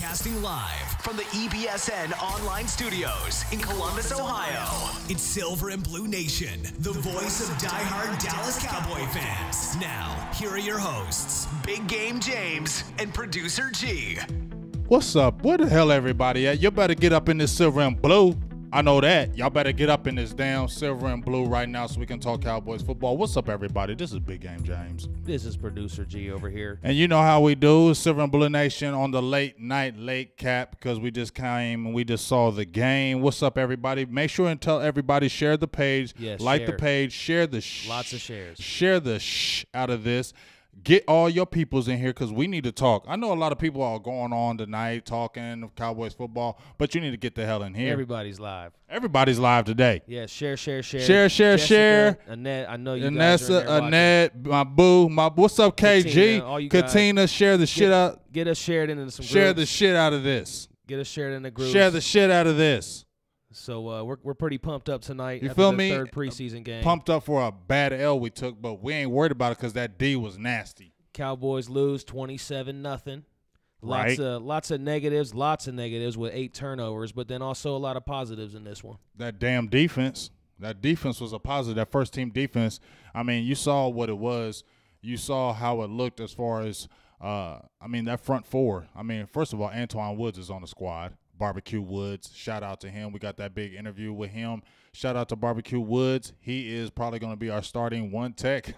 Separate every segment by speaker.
Speaker 1: Broadcasting live from the EBSN online studios in Columbus, Ohio. It's Silver and Blue Nation, the voice of diehard Dallas Cowboy fans. Now, here are your hosts, Big Game James and Producer G.
Speaker 2: What's up? Where the hell everybody at? You better get up in this Silver and Blue. I know that. Y'all better get up in this damn Silver and Blue right now so we can talk Cowboys football. What's up, everybody? This is Big Game James.
Speaker 3: This is Producer G over here.
Speaker 2: And you know how we do, Silver and Blue Nation on the late cap, because we just came and we just saw the game. What's up, everybody? Make sure and tell everybody, share the page, like the page, share the
Speaker 3: lots of shares.
Speaker 2: Share the out of this. Get all your peoples in here because we need to talk. I know a lot of people are going on tonight talking Cowboys football, but you need to get the hell in here.
Speaker 3: Everybody's live.
Speaker 2: Everybody's live today.
Speaker 3: Yeah, share.
Speaker 2: Share.
Speaker 3: Jessica, Annette, I know you guys are in there
Speaker 2: Annette, my boo, what's up, KG? Katina, share the shit out.
Speaker 3: Get us shared into some groups.
Speaker 2: Share the shit out of this.
Speaker 3: Get us shared in the groups.
Speaker 2: Share the shit out of this.
Speaker 3: So we're pretty pumped up tonight.
Speaker 2: You feel me?
Speaker 3: Third preseason game.
Speaker 2: Pumped up for a bad L we took, but we ain't worried about it because that D was nasty.
Speaker 3: Cowboys lose 27-0.
Speaker 2: Right.
Speaker 3: Lots of negatives with 8 turnovers, but then also a lot of positives in this one.
Speaker 2: That damn defense. That defense was a positive. That first team defense. I mean, you saw what it was. You saw how it looked as far as that front four. I mean, first of all, Antoine Woods is on the squad. Barbecue Woods, shout out to him. We got that big interview with him. Shout out to Barbecue Woods. He is probably going to be our starting one tech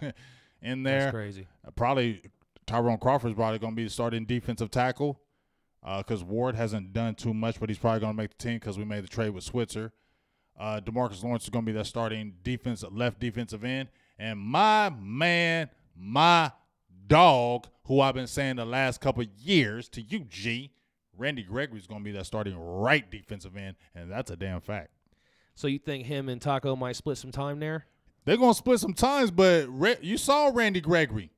Speaker 2: in there.
Speaker 3: That's crazy.
Speaker 2: Probably Tyrone Crawford's probably going to be the starting defensive tackle because Ward hasn't done too much, but he's probably going to make the team because we made the trade with Switzer. DeMarcus Lawrence is going to be that starting left defensive end. And my man, my dog, who I've been saying the last couple of years to you, G, Randy Gregory's going to be that starting right defensive end, and that's a damn fact.
Speaker 3: So you think him and Taco might split some time there?
Speaker 2: They're going to split some times, but you saw Randy Gregory.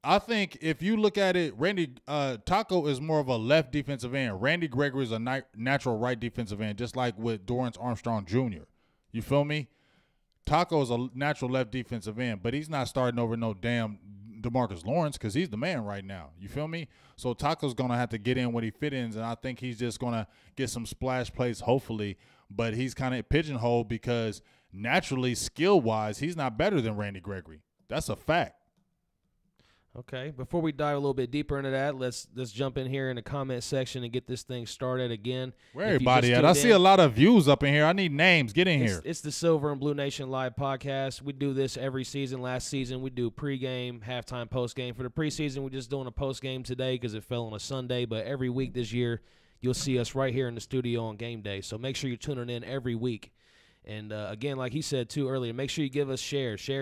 Speaker 2: I think if you look at it, Taco is more of a left defensive end. Randy Gregory is a natural right defensive end, just like with Dorrance Armstrong Jr. You feel me? Taco is a natural left defensive end, but he's not starting over no damn DeMarcus Lawrence because he's the man right now. You feel me? So Taco's going to have to get in when he fit in, and I think he's just going to get some splash plays, hopefully. But he's kind of pigeonholed because naturally, skill-wise, he's not better than Randy Gregory. That's a fact.
Speaker 3: Okay. Before we dive a little bit deeper into that, let's jump in here in the comment section and get this thing started again.
Speaker 2: Where everybody at? I see a lot of views up in here. I need names. Get in here.
Speaker 3: It's the Silver and Blue Nation Live podcast. We do this every season. Last season, we do pregame, halftime, postgame. For the preseason, we're just doing a postgame today because it fell on a Sunday. But every week this year, you'll see us right here in the studio on game day. So make sure you're tuning in every week. And, again, like he said, too, earlier, make sure you give us shares. Share.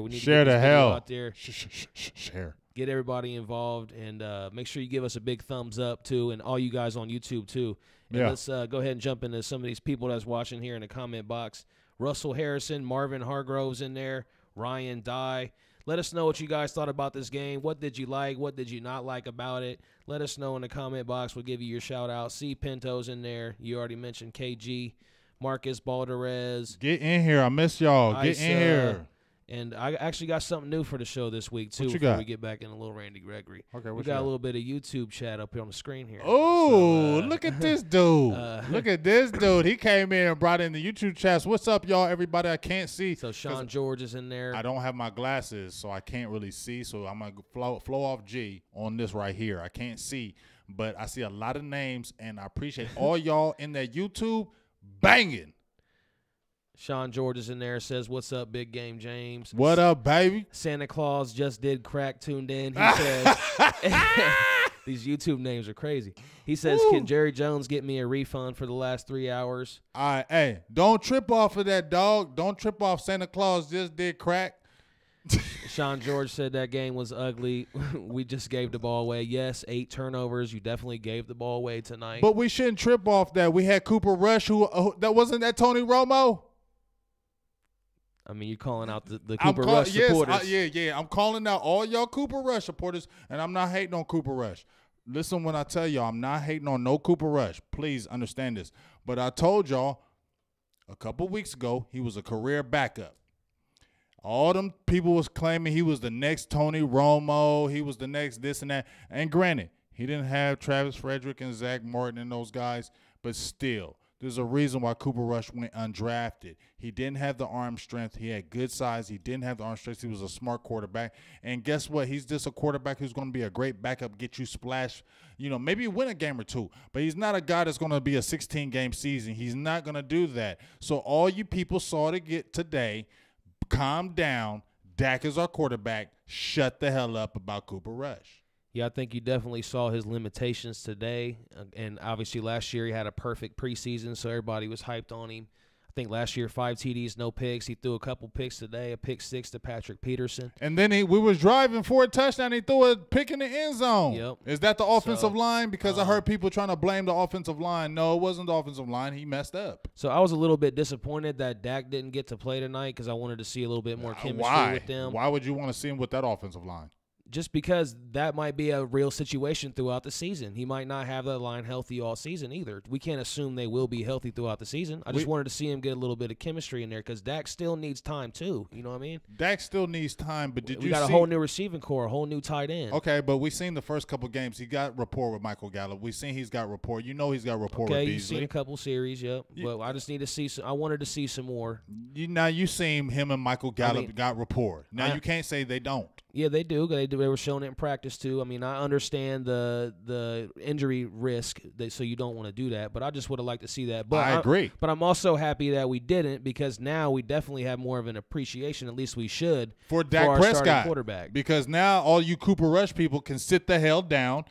Speaker 3: We need
Speaker 2: share
Speaker 3: to get
Speaker 2: the hell
Speaker 3: out there.
Speaker 2: Share.
Speaker 3: Get everybody involved, and make sure you give us a big thumbs up, too, and all you guys on YouTube, too. And let's go ahead and jump into some of these people that's watching here in the comment box. Russell Harrison, Marvin Hargrove's in there, Ryan Dye. Let us know what you guys thought about this game. What did you like? What did you not like about it? Let us know in the comment box. We'll give you your shout-out. C. Pinto's in there. You already mentioned KG. Marcus Balderez.
Speaker 2: Get in here. I miss y'all. Get in here.
Speaker 3: And I actually got something new for the show this week, too, before we get back in a little Randy Gregory.
Speaker 2: Okay,
Speaker 3: we got a little bit of YouTube chat up here on the screen here.
Speaker 2: Oh, look at this dude. Look at this dude. He came in and brought in the YouTube chats. What's up, y'all? Everybody I can't see.
Speaker 3: So Sean George is in there.
Speaker 2: I don't have my glasses, so I can't really see. So I'm going to flow off G on this right here. I can't see, but I see a lot of names, and I appreciate all y'all in that YouTube banging.
Speaker 3: Sean George is in there, says, what's up, Big Game James?
Speaker 2: What up, baby?
Speaker 3: Santa Claus just did crack, tuned in. He says, these YouTube names are crazy. He says, can Jerry Jones get me a refund for the last 3 hours?
Speaker 2: All right, hey, don't trip off of that, dog. Don't trip off Santa Claus just did crack.
Speaker 3: Sean George said that game was ugly. We just gave the ball away. Yes, 8 turnovers. You definitely gave the ball away tonight.
Speaker 2: But we shouldn't trip off that. We had Cooper Rush, who that wasn't that Tony Romo?
Speaker 3: I mean, you're calling out the Cooper Rush supporters.
Speaker 2: Yeah. I'm calling out all y'all Cooper Rush supporters, and I'm not hating on Cooper Rush. Listen when I tell y'all, I'm not hating on no Cooper Rush. Please understand this. But I told y'all a couple weeks ago he was a career backup. All them people was claiming he was the next Tony Romo. He was the next this and that. And granted, He didn't have Travis Frederick and Zach Martin and those guys, but still, there's a reason why Cooper Rush went undrafted. He didn't have the arm strength. He had good size. He didn't have the arm strength. He was a smart quarterback. And guess what? He's just a quarterback who's going to be a great backup, get you splash, maybe win a game or two. But he's not a guy that's going to be a 16-game season. He's not going to do that. So all you people saw to get today, calm down. Dak is our quarterback. Shut the hell up about Cooper Rush.
Speaker 3: Yeah, I think you definitely saw his limitations today. And obviously last year he had a perfect preseason, so everybody was hyped on him. I think last year 5 TDs, no picks. He threw a couple picks today, a pick 6 to Patrick Peterson.
Speaker 2: And then we was driving for a touchdown. He threw a pick in the end zone.
Speaker 3: Yep.
Speaker 2: Is that the offensive line? Because I heard people trying to blame the offensive line. No, it wasn't the offensive line. He messed up.
Speaker 3: So I was a little bit disappointed that Dak didn't get to play tonight because I wanted to see a little bit more chemistry with them.
Speaker 2: Why would you want to see him with that offensive line?
Speaker 3: Just because that might be a real situation throughout the season. He might not have that line healthy all season either. We can't assume they will be healthy throughout the season. I just wanted to see him get a little bit of chemistry in there because Dak still needs time too. You know what I mean?
Speaker 2: Dak still needs time, but
Speaker 3: we got a whole new receiving core, a whole new tight end.
Speaker 2: Okay, but we seen the first couple games. He got rapport with Michael Gallup. We seen he's got rapport. He's got rapport with Beasley.
Speaker 3: Okay, you've seen a couple series, yep. But I just need to see some. I wanted to see some more.
Speaker 2: Now you seen him and Michael Gallup got rapport. Now you can't say they don't.
Speaker 3: Yeah, they do. They were showing it in practice too. I mean, I understand the injury risk, so you don't want to do that. But I just would have liked to see that. But
Speaker 2: I agree.
Speaker 3: But I'm also happy that we didn't because now we definitely have more of an appreciation. At least we should
Speaker 2: for Dak
Speaker 3: our
Speaker 2: Prescott,
Speaker 3: starting quarterback.
Speaker 2: Because now all you Cooper Rush people can sit the hell down,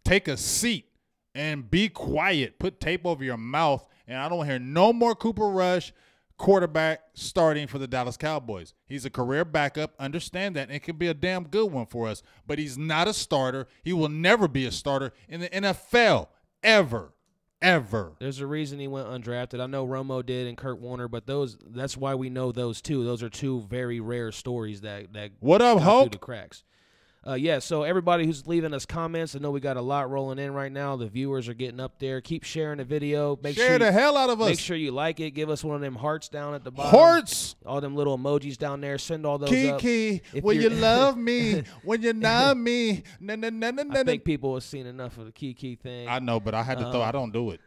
Speaker 2: take a seat, and be quiet. Put tape over your mouth, and I don't hear no more Cooper Rush quarterback starting for the Dallas Cowboys. He's a career backup. Understand that. And it could be a damn good one for us. But he's not a starter. He will never be a starter in the NFL ever.
Speaker 3: There's a reason he went undrafted. I know Romo did and Kurt Warner, but that's why we know those two. Those are two very rare stories that
Speaker 2: what up,
Speaker 3: got
Speaker 2: Hulk?
Speaker 3: through the cracks. So everybody who's leaving us comments, I know we got a lot rolling in right now. The viewers are getting up there. Keep sharing the video.
Speaker 2: Share the hell out of us.
Speaker 3: Make sure you like it. Give us one of them hearts down at the bottom.
Speaker 2: Hearts.
Speaker 3: All them little emojis down there. Send all those
Speaker 2: Kiki,
Speaker 3: up.
Speaker 2: when you love me, when you not me.
Speaker 3: I think people have seen enough of the Kiki thing.
Speaker 2: I know, but I had to throw. I don't do it.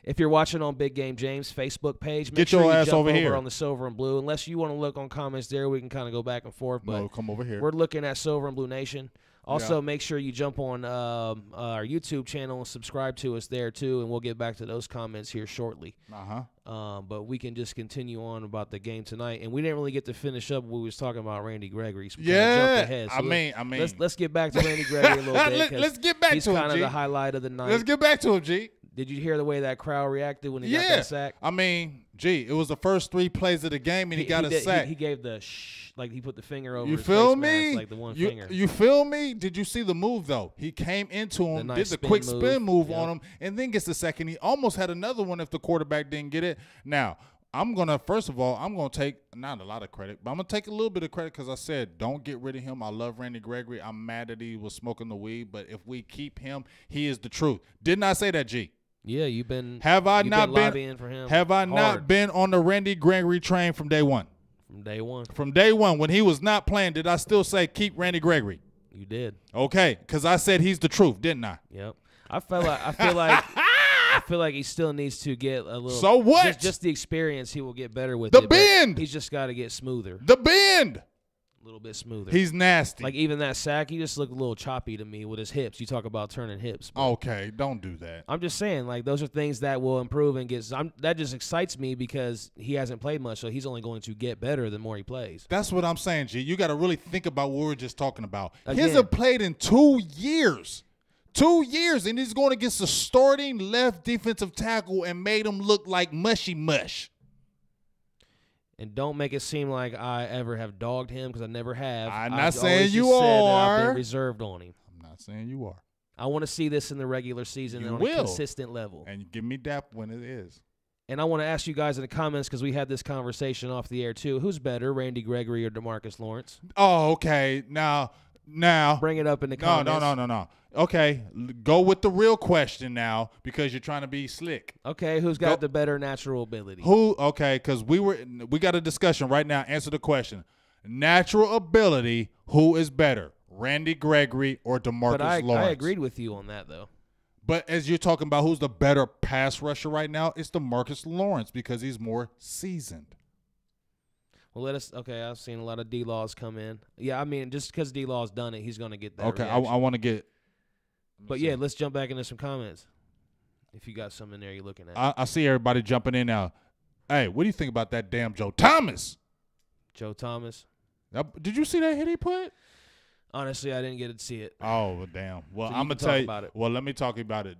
Speaker 3: If you're watching on Big Game James' Facebook page, make
Speaker 2: Get
Speaker 3: sure
Speaker 2: your
Speaker 3: you
Speaker 2: ass
Speaker 3: jump
Speaker 2: over here
Speaker 3: on the Silver and Blue. Unless you want to look on comments there, we can kind of go back and forth. But
Speaker 2: no, come over here.
Speaker 3: We're looking at Silver and Blue Nation. Also, make sure you jump on our YouTube channel and subscribe to us there, too, and we'll get back to those comments here shortly. But we can just continue on about the game tonight. And we didn't really get to finish up what we was talking about Randy Gregory. So we jumped ahead. So
Speaker 2: I mean.
Speaker 3: Let's get back to Randy Gregory a little bit.
Speaker 2: Let's get back to him,
Speaker 3: He's kind of the highlight of the night.
Speaker 2: Let's get back to him, G.
Speaker 3: Did you hear the way that crowd reacted when he got that sack?
Speaker 2: I mean, it was the first 3 plays of the game, and he got a sack.
Speaker 3: He gave the shh, like he put the finger over
Speaker 2: his
Speaker 3: face
Speaker 2: me?
Speaker 3: mask, like the one finger.
Speaker 2: You feel me? Did you see the move, though? He came into him, did the quick spin move on him, and then gets the second. He almost had another one if the quarterback didn't get it. Now, first of all, I'm going to take not a lot of credit, but I'm going to take a little bit of credit because I said don't get rid of him. I love Randy Gregory. I'm mad that he was smoking the weed, but if we keep him, he is the truth. Didn't I say that, G?
Speaker 3: Yeah, you've been
Speaker 2: lobbying
Speaker 3: for him.
Speaker 2: Have I not been on the Randy Gregory train from day one? From day one, when he was not playing, did I still say keep Randy Gregory?
Speaker 3: You did.
Speaker 2: Okay, because I said he's the truth, didn't I?
Speaker 3: Yep. I feel like he still needs to get a little.
Speaker 2: So what?
Speaker 3: Just the experience, he will get better with
Speaker 2: the bend.
Speaker 3: He's just got to get smoother.
Speaker 2: The bend.
Speaker 3: A little bit smoother.
Speaker 2: He's nasty.
Speaker 3: Like even that sack, he just looked a little choppy to me with his hips. You talk about turning hips.
Speaker 2: Okay, don't do that.
Speaker 3: I'm just saying, like those are things that will improve and that just excites me because he hasn't played much, so he's only going to get better the more he plays.
Speaker 2: That's what I'm saying, G. You got to really think about what we were just talking about.
Speaker 3: Again,
Speaker 2: he hasn't played in 2 years. 2 years, and he's going against the starting left defensive tackle and made him look like mushy mush.
Speaker 3: And don't make it seem like I ever have dogged him because I never have.
Speaker 2: I'm not saying you are.
Speaker 3: I've been reserved on him.
Speaker 2: I'm not saying you are.
Speaker 3: I want to see this in the regular season on a consistent level.
Speaker 2: And give me that when it is.
Speaker 3: And I want to ask you guys in the comments because we had this conversation off the air too. Who's better, Randy Gregory or DeMarcus Lawrence?
Speaker 2: Oh, okay. Now.
Speaker 3: Bring it up in the comments.
Speaker 2: No. Okay, go with the real question now because you're trying to be slick.
Speaker 3: Okay, who's got the better natural ability?
Speaker 2: Okay, because we got a discussion right now. Answer the question. Natural ability, who is better, Randy Gregory or DeMarcus Lawrence.
Speaker 3: I agreed with you on that, though.
Speaker 2: But as you're talking about who's the better pass rusher right now, it's DeMarcus Lawrence because he's more seasoned.
Speaker 3: Well, I've seen a lot of D-Laws come in. Yeah, I mean, just because D-Law's done it, he's going to get that
Speaker 2: Okay,
Speaker 3: reaction.
Speaker 2: I want to get.
Speaker 3: But, yeah, let's jump back into some comments. If you got something in there you're looking at.
Speaker 2: I see everybody jumping in now. Hey, what do you think about that damn Joe Thomas?
Speaker 3: Joe Thomas.
Speaker 2: Did you see that hit he put?
Speaker 3: Honestly, I didn't get to see it.
Speaker 2: Oh, damn. Well,
Speaker 3: So
Speaker 2: I'm going to tell you.
Speaker 3: about it.
Speaker 2: Well, let me talk about it.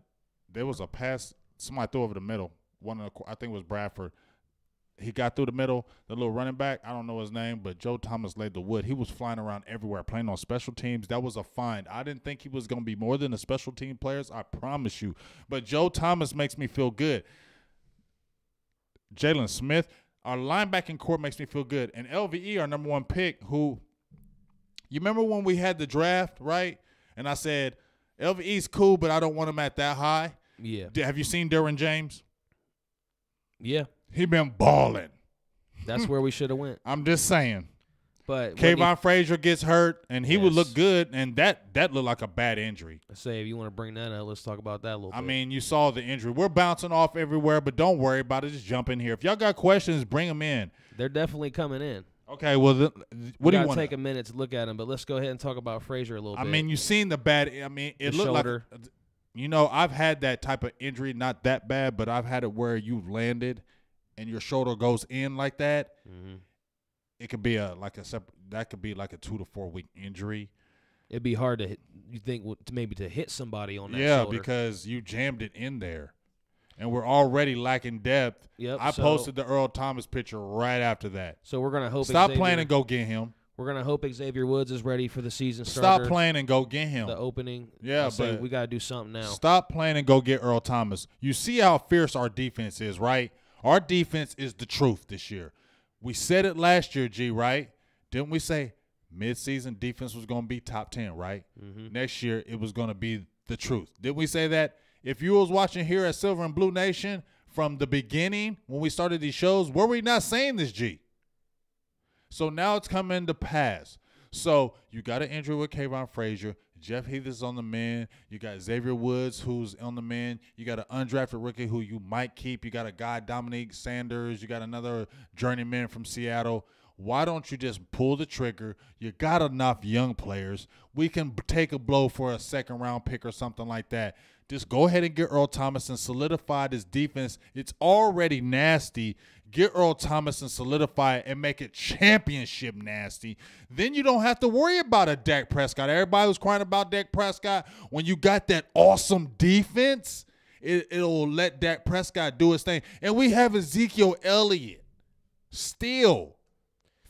Speaker 2: There was a pass. Somebody threw over the middle. I think it was Bradford. He got through the middle. The little running back, I don't know his name, but Joe Thomas laid the wood. He was flying around everywhere, playing on special teams. That was a find. I didn't think he was going to be more than the special team players. I promise you. But Joe Thomas makes me feel good. Jalen Smith, our linebacking core makes me feel good. And LVE, our number one pick, who you remember when we had the draft, right? And I said, LVE's cool, but I don't want him at that high.
Speaker 3: Yeah.
Speaker 2: Have you seen Derwin James?
Speaker 3: Yeah.
Speaker 2: He been balling.
Speaker 3: That's where we should have went.
Speaker 2: I'm just saying.
Speaker 3: But
Speaker 2: Kayvon Frazier gets hurt, and he would look good, and that looked like a bad injury.
Speaker 3: Say, if you want to bring that up, let's talk about that a little bit.
Speaker 2: I mean, you saw the injury. We're bouncing off everywhere, but don't worry about it. Just jump in here. If y'all got questions, bring them in.
Speaker 3: They're definitely coming in.
Speaker 2: Okay, well, what do you want?
Speaker 3: Take a minute to look at them, but let's go ahead and talk about Frazier a little bit.
Speaker 2: I mean, you seen the bad. I mean, it looked
Speaker 3: shoulder.
Speaker 2: like. You know, I've had that type of injury, not that bad, but I've had it where you've landed and your shoulder goes in like that.
Speaker 3: Mm-hmm.
Speaker 2: It could be that could be like a 2 to 4 week injury.
Speaker 3: It'd be hard to maybe to hit somebody on that
Speaker 2: shoulder.
Speaker 3: shoulder.
Speaker 2: Because you jammed it in there. And we're already lacking depth.
Speaker 3: Yep,
Speaker 2: I posted the Earl Thomas picture right after that.
Speaker 3: So we're gonna hope.
Speaker 2: Stop playing and go get him.
Speaker 3: We're gonna hope Xavier Woods is ready for the season starter.
Speaker 2: Stop playing and go get him.
Speaker 3: The opening.
Speaker 2: Yeah, but
Speaker 3: we gotta do something now.
Speaker 2: Stop playing and go get Earl Thomas. You see how fierce our defense is, right? Our defense is the truth this year. We said it last year, G, right? Didn't we say midseason defense was going to be top 10, right?
Speaker 3: Mm-hmm.
Speaker 2: Next year it was going to be the truth. Didn't we say that? If you was watching here at Silver and Blue Nation from the beginning when we started these shows, were we not saying this, G? So now it's coming to pass. So you got an injury with Kayvon Frazier. Jeff Heath is on the mend. You got Xavier Woods, who's on the mend. You got an undrafted rookie who you might keep. You got a guy, Dominique Sanders. You got another journeyman from Seattle. Why don't you just pull the trigger? You got enough young players. We can take a blow for a second-round pick or something like that. Just go ahead and get Earl Thomas and solidify this defense. It's already nasty. Get Earl Thomas and solidify it and make it championship nasty. Then you don't have to worry about a Dak Prescott. Everybody was crying about Dak Prescott. When you got that awesome defense, it'll let Dak Prescott do his thing. And we have Ezekiel Elliott still.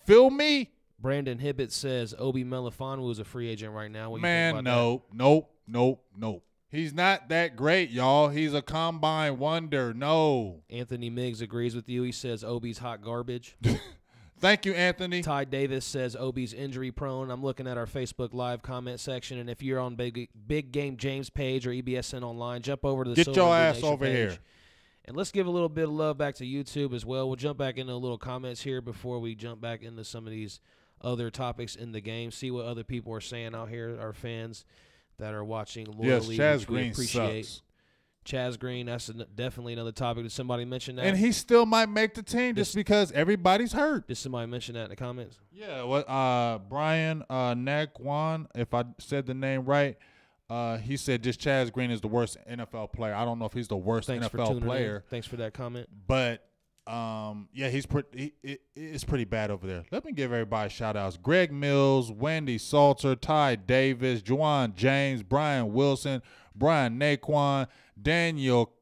Speaker 2: Feel me?
Speaker 3: Brandon Hibbett says Obi Melifonwu is a free agent right now. What do you think
Speaker 2: about nope. He's not that great, y'all. He's a combine wonder. No.
Speaker 3: Anthony Miggs agrees with you. He says Obi's hot garbage.
Speaker 2: Thank you, Anthony.
Speaker 3: Ty Davis says Obi's injury prone. I'm looking at our Facebook Live comment section, and if you're on Big Game James page or EBSN Online, jump over to the
Speaker 2: Get your ass over
Speaker 3: page.
Speaker 2: here.
Speaker 3: And let's give a little bit of love back to YouTube as well. We'll jump back into a little comments here before we jump back into some of these other topics in the game, see what other people are saying out here, our fans that are watching loyally.
Speaker 2: Yes, Chaz Green sucks.
Speaker 3: Chaz Green, that's definitely another topic. Did somebody mention that?
Speaker 2: And he still might make the team just because everybody's hurt.
Speaker 3: Did somebody mention that in the comments?
Speaker 2: Yeah, Brian Nagwan, if I said the name right, he said just Chaz Green is the worst NFL player. I don't know if he's the worst NFL player.
Speaker 3: Thanks for that comment.
Speaker 2: But yeah, it's pretty bad over there. Let me give everybody shout-outs. Greg Mills, Wendy Salter, Ty Davis, Juwan James, Brian Wilson, Brian Naquan, Daniel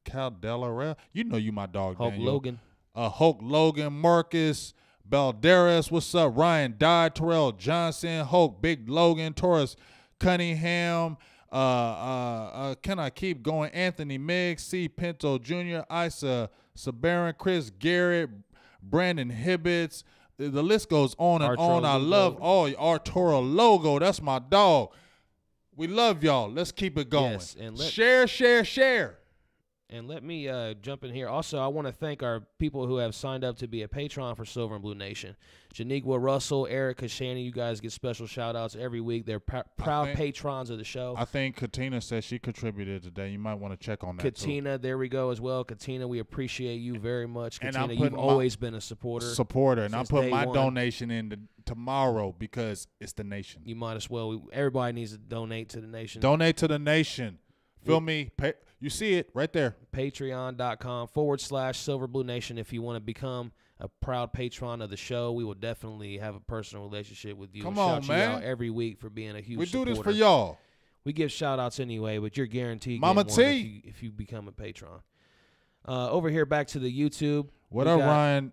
Speaker 2: Caldelarel. You know you my dog,
Speaker 3: Hulk
Speaker 2: Daniel.
Speaker 3: Logan.
Speaker 2: Hulk Logan, Marcus Balderas, what's up? Ryan Dye, Terrell Johnson, Hulk, Big Logan, Taurus Cunningham. Can I keep going? Anthony Miggs, C. Pinto Jr., Isa Sabarin, Chris Garrett, Brandon Hibbets. The list goes on and on. I love Arturo Logo. That's my dog. We love y'all. Let's keep it going.
Speaker 3: Yes, and
Speaker 2: share.
Speaker 3: And let me jump in here. Also, I want to thank our people who have signed up to be a patron for Silver and Blue Nation. Janiqua Russell, Erica Shannon, you guys get special shout-outs every week. They're proud patrons of the show.
Speaker 2: I think Katina said she contributed today. You might want to check on that,
Speaker 3: Katina, there we go as well. Katina, we appreciate you very much. Katina,
Speaker 2: and
Speaker 3: you've always been a supporter.
Speaker 2: And I put my donation in tomorrow because it's the nation.
Speaker 3: You might as well. Everybody needs to donate to the nation.
Speaker 2: Donate to the nation. Feel me? You see it right there.
Speaker 3: Patreon.com/Silver Blue Nation. If you want to become a proud patron of the show, we will definitely have a personal relationship with you.
Speaker 2: Come on,
Speaker 3: shout
Speaker 2: man.
Speaker 3: you out every week for being a huge
Speaker 2: We
Speaker 3: supporter.
Speaker 2: do this for y'all.
Speaker 3: We give shout-outs anyway, but you're guaranteed
Speaker 2: Mama
Speaker 3: getting
Speaker 2: T.
Speaker 3: one if you become a patron. Over here, back to the YouTube.
Speaker 2: What up, Ryan?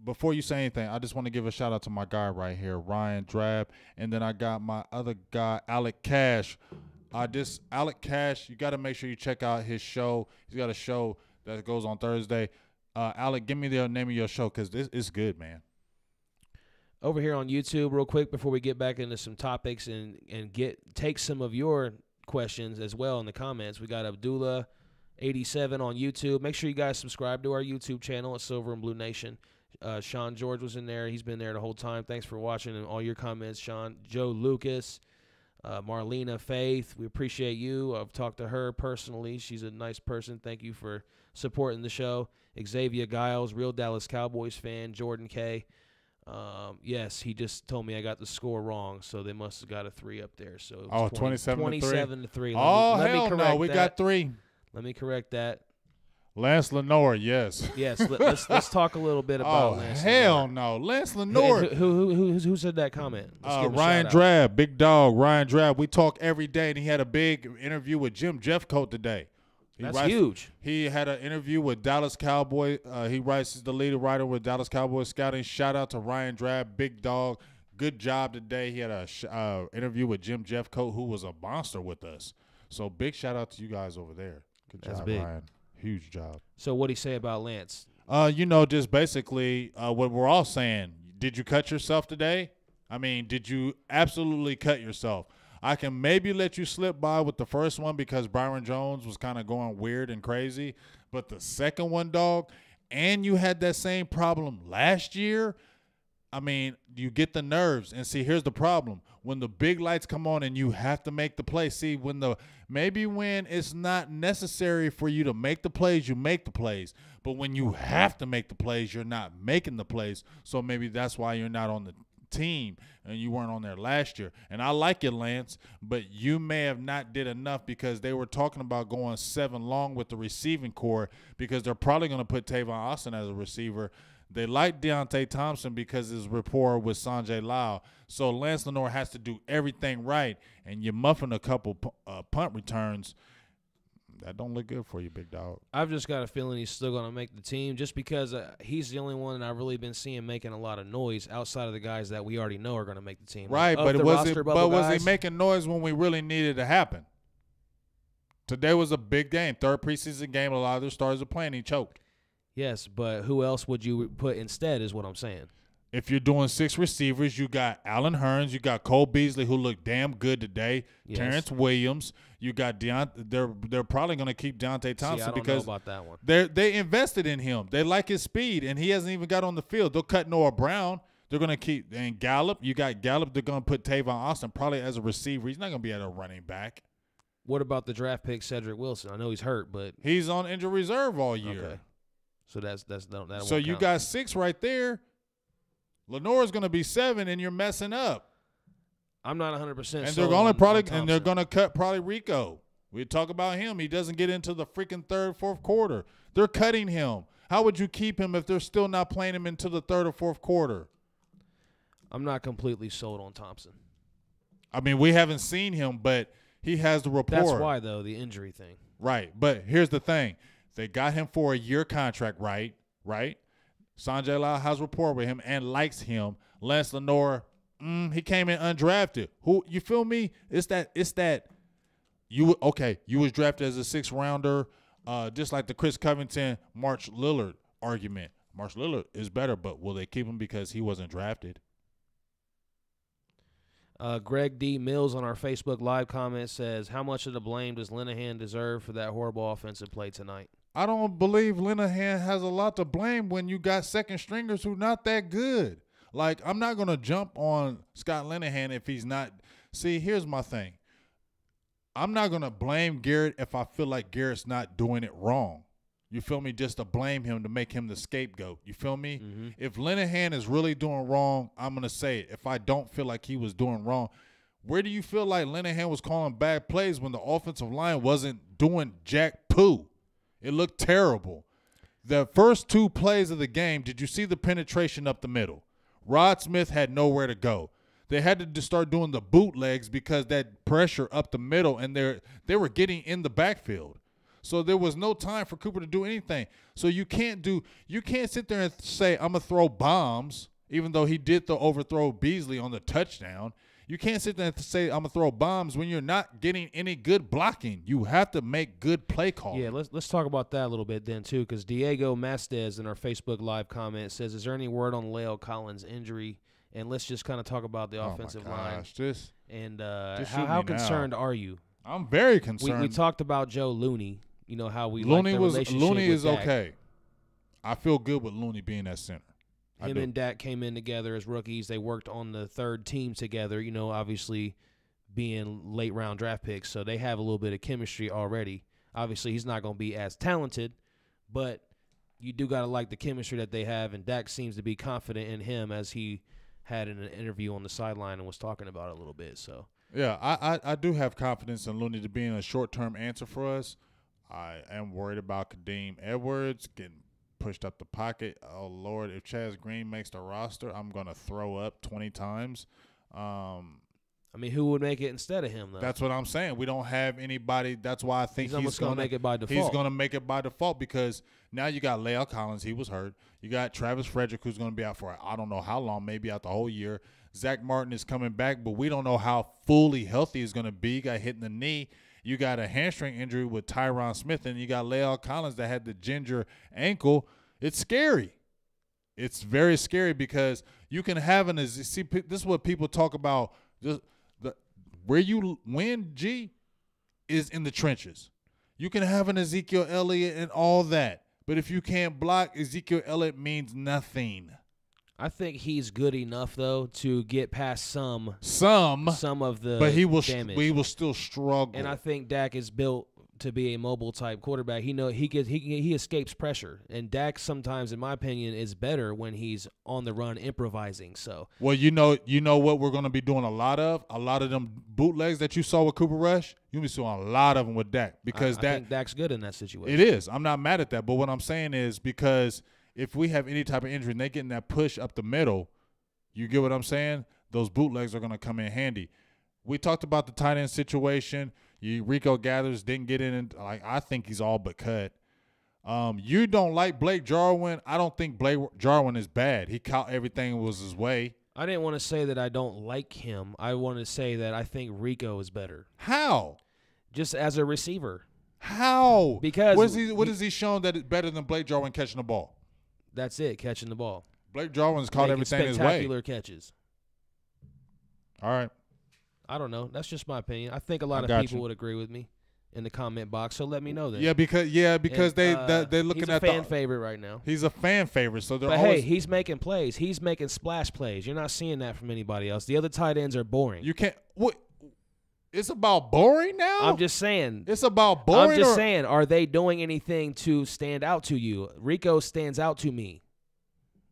Speaker 2: Before you say anything, I just want to give a shout-out to my guy right here, Ryan Drab. And then I got my other guy, Alec Cash. Alec Cash, you got to make sure you check out his show. He's got a show that goes on Thursday. Alec, give me the name of your show because this is good, man.
Speaker 3: Over here on YouTube, real quick, before we get back into some topics and take some of your questions as well in the comments. We got Abdullah87 on YouTube. Make sure you guys subscribe to our YouTube channel at Silver and Blue Nation. Sean George was in there. He's been there the whole time. Thanks for watching and all your comments, Sean. Joe Lucas. Marlena Faith, we appreciate you. I've talked to her personally. She's a nice person. Thank you for supporting the show. Xavier Giles, real Dallas Cowboys fan. Jordan K. Yes, he just told me I got the score wrong, so they must have got a 3 up there. So 27 to 3.
Speaker 2: Hell no, we got 3.
Speaker 3: Let me correct that.
Speaker 2: Lance Lenore, yes.
Speaker 3: Yes, let's talk a little bit about Lance
Speaker 2: hell
Speaker 3: Lenore.
Speaker 2: no. Lance Lenore.
Speaker 3: Who said that comment?
Speaker 2: Ryan Drab, big dog, Ryan Drab. We talk every day, and he had a big interview with Jim Jeffcoat today.
Speaker 3: That's huge.
Speaker 2: He had an interview with Dallas Cowboys. He's the lead writer with Dallas Cowboys Scouting. Shout out to Ryan Drab, big dog. Good job today. He had a interview with Jim Jeffcoat, who was a monster with us. So big shout out to you guys over there. Good job,
Speaker 3: big.
Speaker 2: Ryan. Huge job.
Speaker 3: So what did he say about Lance?
Speaker 2: Just basically what we're all saying. Did you cut yourself today? I mean, did you absolutely cut yourself? I can maybe let you slip by with the first one because Byron Jones was kind of going weird and crazy. But the second one, dog, and you had that same problem last year, I mean, you get the nerves. And see, here's the problem. When the big lights come on and you have to make the play, see, when it's not necessary for you to make the plays, you make the plays. But when you have to make the plays, you're not making the plays. So maybe that's why you're not on the team and you weren't on there last year. And I like you, Lance, but you may have not did enough because they were talking about going 7 long with the receiving core because they're probably going to put Tavon Austin as a receiver. They like Deontay Thompson because his rapport with Sanjay Lal. So Lance Lenore has to do everything right, and you muffin a couple punt returns. That don't look good for you, big dog.
Speaker 3: I've just got a feeling he's still going to make the team just because he's the only one that I've really been seeing making a lot of noise outside of the guys that we already know are going to make the team.
Speaker 2: Right, but was he making noise when we really needed it to happen? Today was a big game, 3rd preseason game. A lot of their stars are playing. He choked.
Speaker 3: Yes, but who else would you put instead is what I'm saying.
Speaker 2: If you're doing 6 receivers, you got Allen Hurns, you got Cole Beasley, who looked damn good today. Yes. Terrence Williams, you got They're probably going to keep Deontay Thompson because
Speaker 3: know about that one.
Speaker 2: They invested in him. They like his speed, and he hasn't even got on the field. They'll cut Noah Brown. They're going to keep and Gallup. You got Gallup. They're going to put Tavon Austin probably as a receiver. He's not going to be at a running back.
Speaker 3: What about the draft pick Cedric Wilson? I know he's hurt, but
Speaker 2: he's on injury reserve all year. Okay.
Speaker 3: So that
Speaker 2: so you got 6 right there. Lenore's going to be 7, and you're messing up.
Speaker 3: I'm not 100%.
Speaker 2: And they're going to cut probably Rico. We talk about him. He doesn't get into the freaking 3rd, 4th quarter. They're cutting him. How would you keep him if they're still not playing him into the 3rd or 4th quarter?
Speaker 3: I'm not completely sold on Thompson.
Speaker 2: I mean, we haven't seen him, but he has the rapport.
Speaker 3: That's why, though, the injury thing.
Speaker 2: Right. But here's the thing. They got him for a year contract, right? Sanjay Lal has rapport with him and likes him. Lance Lenore, he came in undrafted. Who, you feel me? It's that you was drafted as a 6th rounder, just like the Chris Covington, March Lillard argument. March Lillard is better, but will they keep him because he wasn't drafted?
Speaker 3: Greg D. Mills on our Facebook Live comment says, how much of the blame does Linehan deserve for that horrible offensive play tonight?
Speaker 2: I don't believe Linehan has a lot to blame when you got second stringers who not that good. Like, I'm not going to jump on Scott Linehan if he's not. See, here's my thing. I'm not going to blame Garrett if I feel like Garrett's not doing it wrong. You feel me? Just to blame him to make him the scapegoat. You feel me? Mm-hmm. If Linehan is really doing wrong, I'm going to say it. If I don't feel like he was doing wrong, where do you feel like Linehan was calling bad plays when the offensive line wasn't doing jack poo? It looked terrible. The first 2 plays of the game, did you see the penetration up the middle? Rod Smith had nowhere to go. They had to start doing the bootlegs because that pressure up the middle, and they were getting in the backfield. So there was no time for Cooper to do anything. So you can't sit there and say, I'm going to throw bombs, even though he did the overthrow Beasley on the touchdown. You can't sit there and say, I'm going to throw bombs when you're not getting any good blocking. You have to make good play calls.
Speaker 3: Yeah, let's talk about that a little bit then, too, because Diego Mastez in our Facebook Live comment says, is there any word on La'el Collins' injury? And let's just kind of talk about the offensive line. And how concerned are you?
Speaker 2: I'm very concerned.
Speaker 3: We talked about Joe Looney. You know how
Speaker 2: Looney is
Speaker 3: Dak.
Speaker 2: okay. I feel good with Looney being at center.
Speaker 3: Him and Dak came in together as rookies. They worked on the third team together, you know, obviously being late-round draft picks. So they have a little bit of chemistry already. Obviously, he's not going to be as talented, but you do got to like the chemistry that they have, and Dak seems to be confident in him as he had in an interview on the sideline and was talking about it a little bit. So
Speaker 2: yeah, I do have confidence in Looney to being a short-term answer for us. I am worried about Kadeem Edwards getting pushed up the pocket. Oh, Lord, if Chaz Green makes the roster, I'm going to throw up 20 times.
Speaker 3: I mean, who would make it instead of him, though?
Speaker 2: That's what I'm saying. We don't have anybody. That's why I think he's going to
Speaker 3: make it by default.
Speaker 2: He's going to make it by default because now you got La'el Collins. He was hurt. You got Travis Frederick, who's going to be out for I don't know how long, maybe out the whole year. Zach Martin is coming back, but we don't know how fully healthy he's going to be. He got hit in the knee. You got a hamstring injury with Tyron Smith, and you got La'el Collins that had the ginger ankle. It's scary. It's very scary because you can have see, this is what people talk about. Where you win, G, is in the trenches. You can have an Ezekiel Elliott and all that, but if you can't block, Ezekiel Elliott means nothing.
Speaker 3: I think he's good enough though to get past some of the
Speaker 2: but he will
Speaker 3: damage.
Speaker 2: We will still struggle.
Speaker 3: And I think Dak is built to be a mobile type quarterback. He escapes pressure, and Dak sometimes, in my opinion, is better when he's on the run improvising. So
Speaker 2: well, you know what we're going to be doing a lot of them bootlegs that you saw with Cooper Rush. You'll be seeing a lot of them with Dak because
Speaker 3: I think Dak's good in that situation.
Speaker 2: It is. I'm not mad at that, but what I'm saying is because if we have any type of injury and they getting that push up the middle, you get what I'm saying? Those bootlegs are going to come in handy. We talked about the tight end situation. Rico Gathers didn't get in. I think he's all but cut. You don't like Blake Jarwin. I don't think Blake Jarwin is bad. He caught everything was his way.
Speaker 3: I didn't want to say that I don't like him. I want to say that I think Rico is better.
Speaker 2: How?
Speaker 3: Just as a receiver.
Speaker 2: How?
Speaker 3: Because
Speaker 2: what has he shown that it's better than Blake Jarwin catching the ball?
Speaker 3: That's it, catching the ball.
Speaker 2: Blake Jarwin's caught everything his way.
Speaker 3: Spectacular catches.
Speaker 2: All right.
Speaker 3: I don't know. That's just my opinion. I think a lot of people would agree with me in the comment box. So let me know that.
Speaker 2: Yeah, because they're looking at
Speaker 3: he's a fan favorite right now.
Speaker 2: He's a fan favorite, so they're
Speaker 3: hey, he's making plays. He's making splash plays. You're not seeing that from anybody else. The other tight ends are boring.
Speaker 2: You can't. What? It's about boring now?
Speaker 3: I'm just saying.
Speaker 2: It's about boring.
Speaker 3: I'm just saying. Are they doing anything to stand out to you? Rico stands out to me.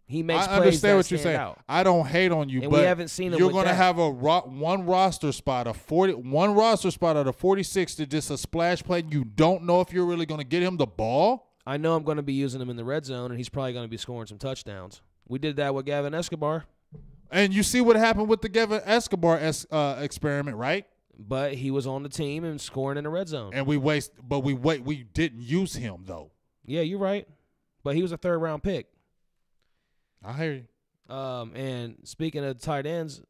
Speaker 3: He makes plays
Speaker 2: understand
Speaker 3: that
Speaker 2: what you're
Speaker 3: stand
Speaker 2: saying.
Speaker 3: out.
Speaker 2: I don't hate on you,
Speaker 3: and
Speaker 2: but
Speaker 3: we haven't seen him
Speaker 2: you're
Speaker 3: going
Speaker 2: to have one roster spot, one roster spot out of 46 to just a splash play. You don't know if you're really going to get him the ball.
Speaker 3: I know I'm going to be using him in the red zone, and he's probably going to be scoring some touchdowns. We did that with Gavin Escobar.
Speaker 2: And you see what happened with the Gavin Escobar experiment, right?
Speaker 3: But he was on the team and scoring in the red zone.
Speaker 2: And we didn't use him though.
Speaker 3: Yeah, you're right. But he was a third-round pick.
Speaker 2: I hear you.
Speaker 3: And speaking of tight ends,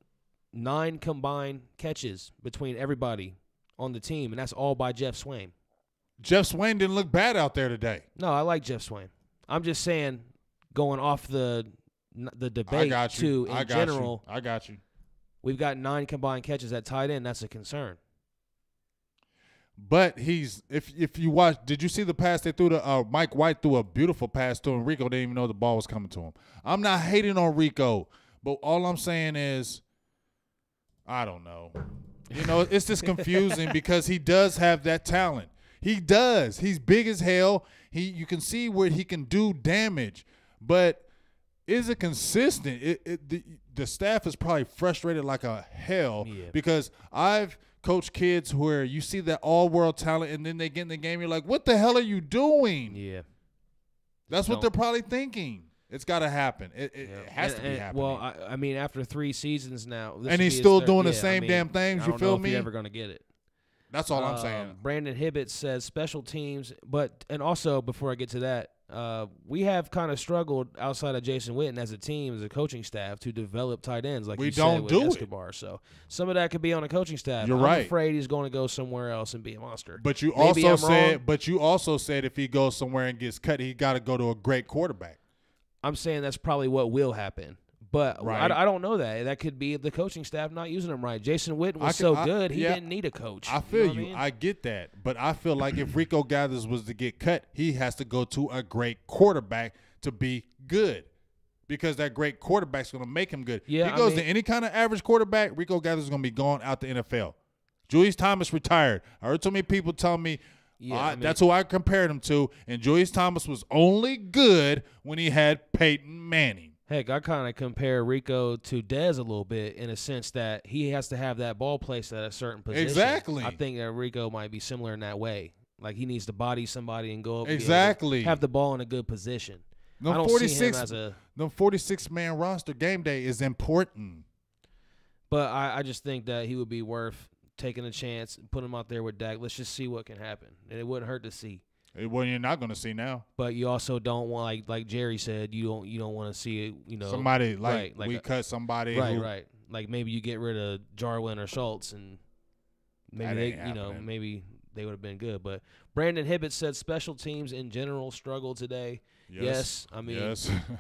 Speaker 3: 9 combined catches between everybody on the team, and that's all by Jeff Swain.
Speaker 2: Jeff Swain didn't look bad out there today.
Speaker 3: No, I like Jeff Swain. I'm just saying, going off the debate
Speaker 2: I got you.
Speaker 3: in general.
Speaker 2: I got you.
Speaker 3: We've got 9 combined catches at tight end. That's a concern.
Speaker 2: But if you watch, did you see the pass they threw to Mike White threw a beautiful pass to him? Rico didn't even know the ball was coming to him. I'm not hating on Rico, but all I'm saying is, I don't know. It's just confusing because he does have that talent. He does. He's big as hell. You can see where he can do damage, but is it consistent? The staff is probably frustrated like a hell because I've coached kids where you see that all-world talent and then they get in the game, you're like, what the hell are you doing?
Speaker 3: Yeah.
Speaker 2: That's what they're probably thinking. It's got to happen. It has to be happening.
Speaker 3: Well, I mean, after 3 seasons now.
Speaker 2: And he's still doing the same damn things, you feel me?
Speaker 3: I don't know if you're ever going to get it.
Speaker 2: That's all I'm saying.
Speaker 3: Brandon Hibbett says special teams, and also before I get to that, we have kind of struggled outside of Jason Witten as a team, as a coaching staff, to develop tight ends like we don't do Escobar. So some of that could be on the coaching staff.
Speaker 2: You're right.
Speaker 3: I'm afraid he's going to go somewhere else and be a monster.
Speaker 2: But you also said if he goes somewhere and gets cut, he got to go to a great quarterback.
Speaker 3: I'm saying that's probably what will happen. But I don't know that. That could be the coaching staff not using him right. Jason Witten was good, he didn't need a coach.
Speaker 2: I feel you. I get that. But I feel like if Rico Gathers was to get cut, he has to go to a great quarterback to be good because that great quarterback's going to make him good.
Speaker 3: Yeah,
Speaker 2: if he goes to any kind of average quarterback, Rico Gathers is going to be going out the NFL. Julius Thomas retired. I heard so many people tell me, that's who I compared him to, and Julius Thomas was only good when he had Peyton Manning.
Speaker 3: Heck, I kind of compare Rico to Dez a little bit in a sense that he has to have that ball placed at a certain position.
Speaker 2: Exactly.
Speaker 3: I think that Rico might be similar in that way. Like he needs to body somebody and go up.
Speaker 2: Exactly.
Speaker 3: Have the ball in a good position.
Speaker 2: I don't see him as a – the 46-man roster game day is important.
Speaker 3: But I just think that he would be worth taking a chance and put him out there with Dak. Let's just see what can happen. And it wouldn't hurt to see.
Speaker 2: Well, you're not going to see now.
Speaker 3: But you also don't want, like Jerry said, you don't want to see
Speaker 2: somebody we cut somebody.
Speaker 3: Right. Like maybe you get rid of Jarwin or Schultz, and maybe maybe they would have been good. But Brandon Hibbett said special teams in general struggled today. Yes. I mean,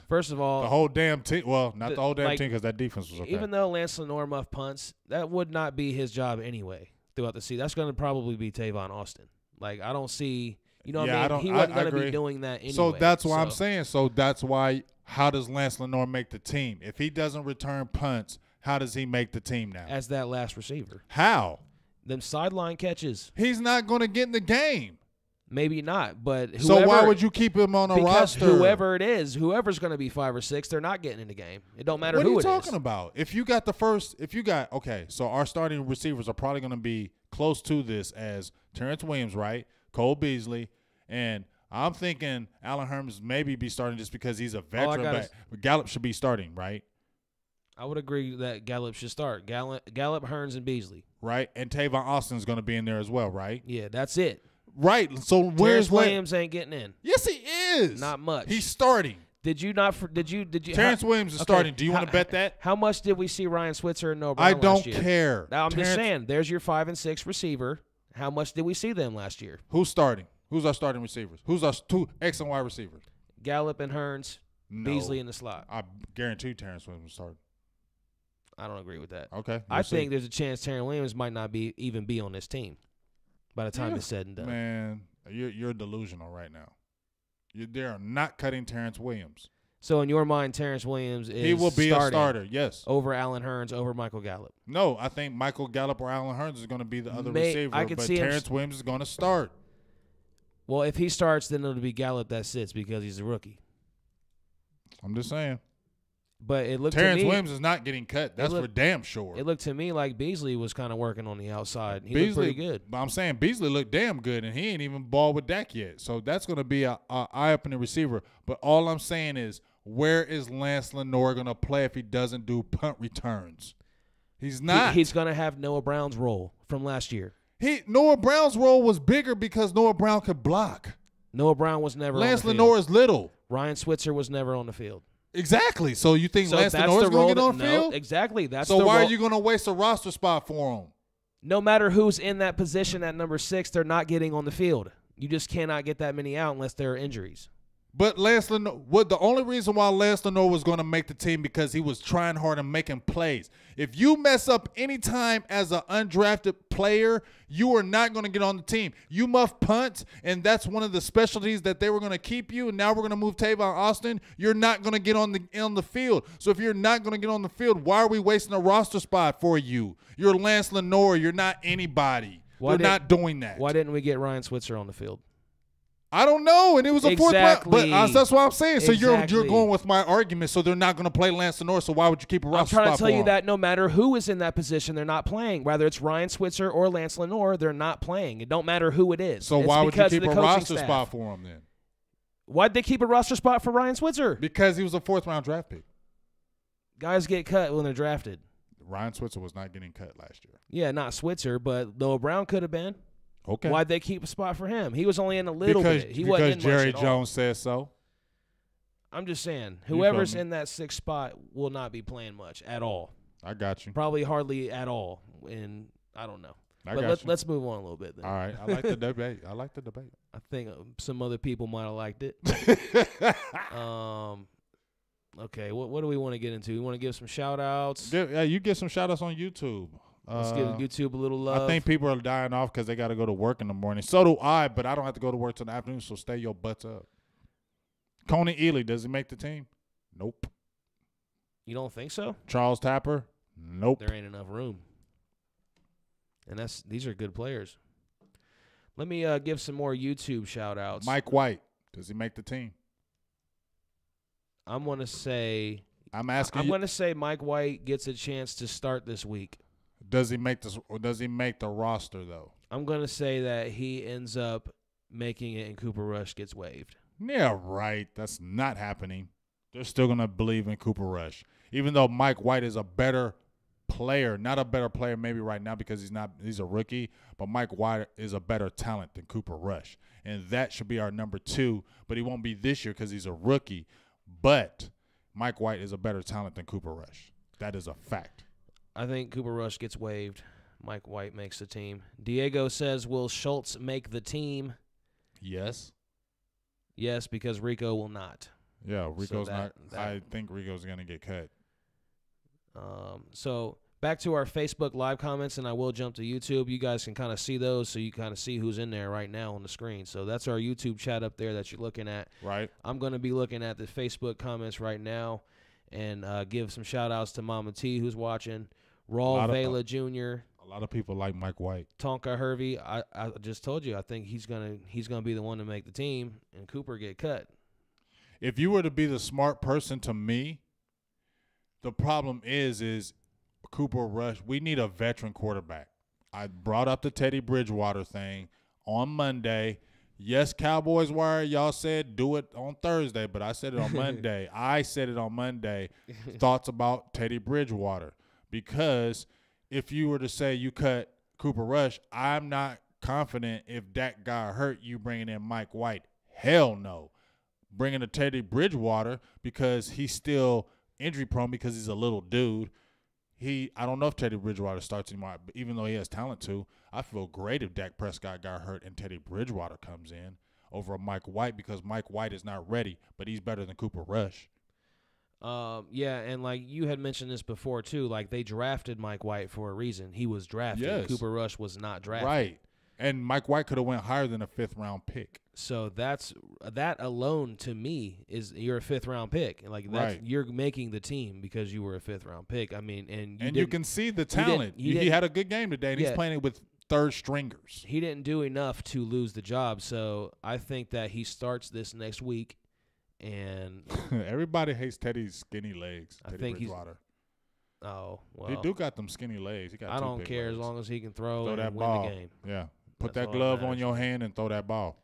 Speaker 3: first of all,
Speaker 2: the whole damn team. Well, not the whole damn team because that defense was okay.
Speaker 3: Even though Lance Lenore muffed punts, that would not be his job anyway throughout the season. That's going to probably be Tavon Austin. Like I don't see. You know what I mean? He wasn't going to be doing that anyway.
Speaker 2: So that's why I'm saying. So that's why how does Lance Lenore make the team? If he doesn't return punts, how does he make the team now?
Speaker 3: As that last receiver.
Speaker 2: How?
Speaker 3: Them sideline catches.
Speaker 2: He's not going to get in the game.
Speaker 3: Maybe not, but whoever,
Speaker 2: so why would you keep him on a roster?
Speaker 3: Because whoever it is, whoever's going to be 5 or 6, they're not getting in the game. It don't matter who it is.
Speaker 2: What are you talking about? So our starting receivers are probably going to be close to this as Terrence Williams, right? Cole Beasley, and I'm thinking Allen Hurns maybe be starting just because he's a veteran, but Gallup should be starting, right?
Speaker 3: I would agree that Gallup should start. Gallup, Hurns, and Beasley.
Speaker 2: Right, and Tavon Austin's going to be in there as well, right?
Speaker 3: Yeah, that's it.
Speaker 2: Right, so where's
Speaker 3: Williams ain't getting in?
Speaker 2: Yes, he is.
Speaker 3: Not much.
Speaker 2: He's starting.
Speaker 3: Did you?
Speaker 2: Terrence Williams is starting. Do you want to bet that?
Speaker 3: How much did we see Ryan Switzer and Noah Brown
Speaker 2: I don't
Speaker 3: last year?
Speaker 2: care.
Speaker 3: Now, I'm just saying, there's your 5 and 6 receiver. How much did we see them last year?
Speaker 2: Who's starting? Who's our starting receivers? Who's our 2 X and Y receivers?
Speaker 3: Gallup and Hurns, Beasley in the slot.
Speaker 2: I guarantee Terrence Williams starting.
Speaker 3: I don't agree with that.
Speaker 2: Okay.
Speaker 3: I think there's a chance Terrence Williams might not even be on this team by the time it's said and done.
Speaker 2: Man, you're delusional right now. They're not cutting Terrence Williams.
Speaker 3: So in your mind, Terrence Williams is
Speaker 2: he will be a starter, yes.
Speaker 3: Over Allen Hurns, over Michael Gallup.
Speaker 2: No, I think Michael Gallup or Allen Hurns is going to be the other receiver, but Terrence Williams is going to start.
Speaker 3: Well, if he starts, then it'll be Gallup that sits because he's a rookie.
Speaker 2: I'm just saying.
Speaker 3: But it looked
Speaker 2: Terrence
Speaker 3: to me,
Speaker 2: Williams is not getting cut. That's for damn sure.
Speaker 3: It looked to me like Beasley was kind of working on the outside. He looked pretty good.
Speaker 2: But I'm saying Beasley looked damn good, and he ain't even balled with Dak yet. So that's going to be an eye-opening receiver. But all I'm saying is, where is Lance Lenore going to play if he doesn't do punt returns? He's not.
Speaker 3: He's going to have Noah Brown's role from last year.
Speaker 2: Noah Brown's role was bigger because Noah Brown could block.
Speaker 3: Noah Brown was never
Speaker 2: Lance
Speaker 3: on the field.
Speaker 2: Lenore is little.
Speaker 3: Ryan Switzer was never on the field.
Speaker 2: Exactly. So you think Lance Lenore is going to get on the field?
Speaker 3: Exactly.
Speaker 2: So why are you going to waste a roster spot for him?
Speaker 3: No matter who's in that position at number 6, they're not getting on the field. You just cannot get that many out unless there are injuries.
Speaker 2: But Lance Lenoir, the only reason why Lance Lenoir was going to make the team because he was trying hard and making plays. If you mess up any time as an undrafted player, you are not going to get on the team. You must punt, and that's one of the specialties that they were going to keep you. And now we're going to move Tavon Austin. You're not going to get on the field. So if you're not going to get on the field, why are we wasting a roster spot for you? You're Lance Lenoir. You're not anybody. We're not doing that.
Speaker 3: Why didn't we get Ryan Switzer on the field?
Speaker 2: I don't know, and it was a fourth round. But that's what I'm saying. So you're going with my argument. So they're not going to play Lance Lenoir. So why would you keep a roster spot for him?
Speaker 3: I'm trying to tell you that no matter who is in that position, they're not playing. Whether it's Ryan Switzer or Lance Lenoir, they're not playing. It don't matter who it is.
Speaker 2: So why would you keep a roster spot for him then?
Speaker 3: Why'd they keep a roster spot for Ryan Switzer?
Speaker 2: Because he was a fourth-round draft pick.
Speaker 3: Guys get cut when they're drafted.
Speaker 2: Ryan Switzer was not getting cut last year.
Speaker 3: Yeah, not Switzer, but Noah Brown could have been.
Speaker 2: Okay.
Speaker 3: Why'd they keep a spot for him? He was only in a little bit. He wasn't in much
Speaker 2: Jerry
Speaker 3: at all.
Speaker 2: Jones says so.
Speaker 3: I'm just saying, whoever's in that sixth spot will not be playing much at all.
Speaker 2: I got you.
Speaker 3: Probably hardly at all. And I don't know. Let's move on a little bit then.
Speaker 2: All right. I like the debate.
Speaker 3: I think some other people might have liked it. Okay, what do we want to get into? We want to give some shout-outs?
Speaker 2: Yeah, you get some shout-outs on YouTube.
Speaker 3: Let's give YouTube a little love.
Speaker 2: I think people are dying off because they got to go to work in the morning. So do I, but I don't have to go to work till the afternoon, so stay your butts up. Coney Ely, does he make the team? Nope.
Speaker 3: You don't think so?
Speaker 2: Charles Tapper? Nope.
Speaker 3: There ain't enough room. And these are good players. Let me give some more YouTube shout-outs.
Speaker 2: Mike White, does he make the team?
Speaker 3: I'm going to say Mike White gets a chance to start this week.
Speaker 2: Does he make the roster though?
Speaker 3: I'm going to say that he ends up making it and Cooper Rush gets waived.
Speaker 2: Yeah, right. That's not happening. They're still going to believe in Cooper Rush. Even though Mike White is a better player, not a better player maybe right now because he's a rookie, but Mike White is a better talent than Cooper Rush. And that should be our number 2, but he won't be this year because he's a rookie. But Mike White is a better talent than Cooper Rush. That is a fact.
Speaker 3: I think Cooper Rush gets waived. Mike White makes the team. Diego says, will Schultz make the team?
Speaker 2: Yes.
Speaker 3: Yes, because Rico will not.
Speaker 2: Yeah, Rico's not. I think Rico's going to get cut.
Speaker 3: So back to our Facebook Live comments, and I will jump to YouTube. You guys can kind of see those, so you kind of see who's in there right now on the screen. So that's our YouTube chat up there that you're looking at.
Speaker 2: Right.
Speaker 3: I'm going to be looking at the Facebook comments right now and give some shout-outs to Mama T, who's watching, Raul Vela Jr.
Speaker 2: A lot of people like Mike White.
Speaker 3: Tonka Hervey. I just told you, I think he's gonna be the one to make the team, and Cooper get cut.
Speaker 2: If you were to be the smart person to me, the problem is Cooper Rush. We need a veteran quarterback. I brought up the Teddy Bridgewater thing on Monday. Yes, Cowboys Wire, y'all said do it on Thursday, but I said it on Monday. Thoughts about Teddy Bridgewater. Because if you were to say you cut Cooper Rush, I'm not confident if Dak got hurt, you bringing in Mike White. Hell no. Bringing in Teddy Bridgewater because he's still injury prone because he's a little dude. I don't know if Teddy Bridgewater starts anymore, even though he has talent to. I feel great if Dak Prescott got hurt and Teddy Bridgewater comes in over Mike White because Mike White is not ready, but he's better than Cooper Rush.
Speaker 3: Yeah, and like you had mentioned this before too, like they drafted Mike White for a reason. He was drafted.
Speaker 2: Yes.
Speaker 3: Cooper Rush was not drafted.
Speaker 2: Right. And Mike White could have went higher than a 5th-round pick.
Speaker 3: So that alone to me is you're a 5th-round pick. Like that's,
Speaker 2: right.
Speaker 3: You're making the team because you were a 5th-round pick. I mean, and
Speaker 2: you can see the talent. He had a good game today, and he's playing it with third stringers.
Speaker 3: He didn't do enough to lose the job. So I think that he starts this next week. And
Speaker 2: everybody hates Teddy's skinny legs.
Speaker 3: I
Speaker 2: Teddy
Speaker 3: think
Speaker 2: Bridgewater.
Speaker 3: Oh well,
Speaker 2: he do got them skinny legs.
Speaker 3: I don't care
Speaker 2: legs.
Speaker 3: As long as he can throw and
Speaker 2: that
Speaker 3: win
Speaker 2: ball.
Speaker 3: the game.
Speaker 2: Yeah, put
Speaker 3: That's
Speaker 2: that glove on your hand and throw that ball.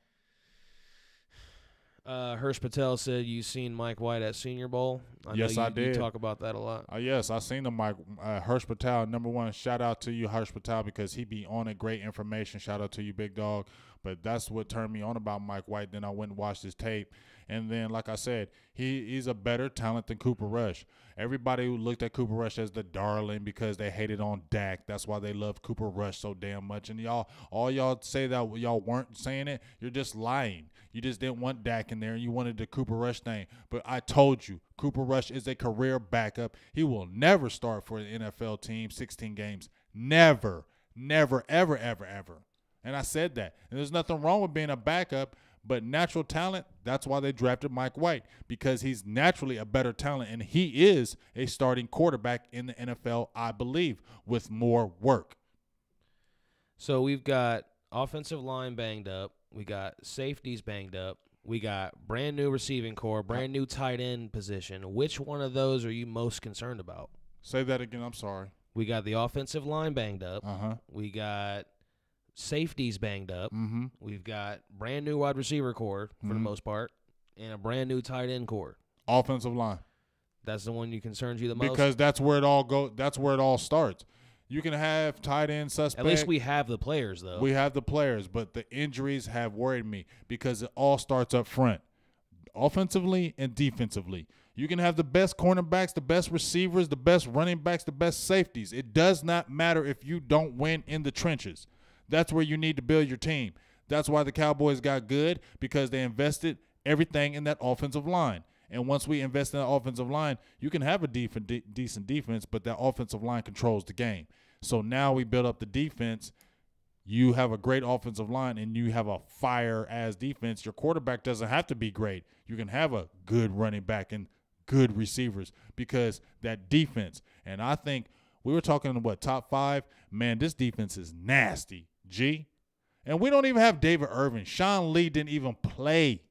Speaker 3: Hirsch Patel said you seen Mike White at Senior Bowl. I did. You talk about that a lot.
Speaker 2: Yes, I seen the Mike Hirsch Patel. Number one, shout out to you, Hirsch Patel, because he be on it. Great information. Shout out to you, big dog. But that's what turned me on about Mike White. Then I went and watched his tape. And then, like I said, he's a better talent than Cooper Rush. Everybody who looked at Cooper Rush as the darling because they hated on Dak. That's why they loved Cooper Rush so damn much. And all y'all say that y'all weren't saying it, you're just lying. You just didn't want Dak in there, and you wanted the Cooper Rush thing. But I told you, Cooper Rush is a career backup. He will never start for an NFL team, 16 games. Never, never, ever, ever, ever. And I said that. And there's nothing wrong with being a backup. But natural talent, that's why they drafted Mike White, because he's naturally a better talent, and he is a starting quarterback in the NFL, I believe, with more work.
Speaker 3: So we've got offensive line banged up. We got safeties banged up. We got brand new receiving core, brand new tight end position. Which one of those are you most concerned about?
Speaker 2: Say that again. I'm sorry.
Speaker 3: We got the offensive line banged up. We got safeties banged up. We've got brand new wide receiver core for the most part, and a brand new tight end core.
Speaker 2: Offensive line.
Speaker 3: That's the one that concerns you the most?
Speaker 2: Because that's where it all goes. That's where it all starts. You can have tight end suspect.
Speaker 3: At least we have the players, though.
Speaker 2: We have the players, but the injuries have worried me because it all starts up front, offensively and defensively. You can have the best cornerbacks, the best receivers, the best running backs, the best safeties. It does not matter if you don't win in the trenches. That's where you need to build your team. That's why the Cowboys got good, because they invested everything in that offensive line. And once we invest in that offensive line, you can have a decent defense, but that offensive line controls the game. So now we build up the defense. You have a great offensive line, and you have a fire-ass defense. Your quarterback doesn't have to be great. You can have a good running back and good receivers because that defense. And I think we were talking about top 5. Man, this defense is nasty. G. And we don't even have David Irvin. Sean Lee didn't even play.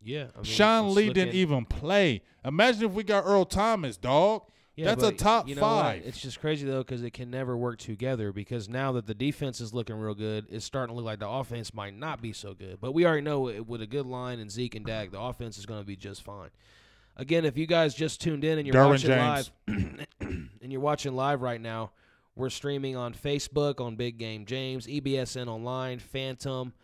Speaker 3: Yeah. I mean,
Speaker 2: Sean Lee didn't even play. Imagine if we got Earl Thomas, dog.
Speaker 3: Yeah,
Speaker 2: that's a top 5.
Speaker 3: It's just crazy, though, because it can never work together, because now that the defense is looking real good, it's starting to look like the offense might not be so good. But we already know with a good line and Zeke and Dak, the offense is going to be just fine. Again, if you guys just tuned in and you're watching live and you're watching live right now, we're streaming on Facebook, on Big Game James, EBSN Online, Phantom,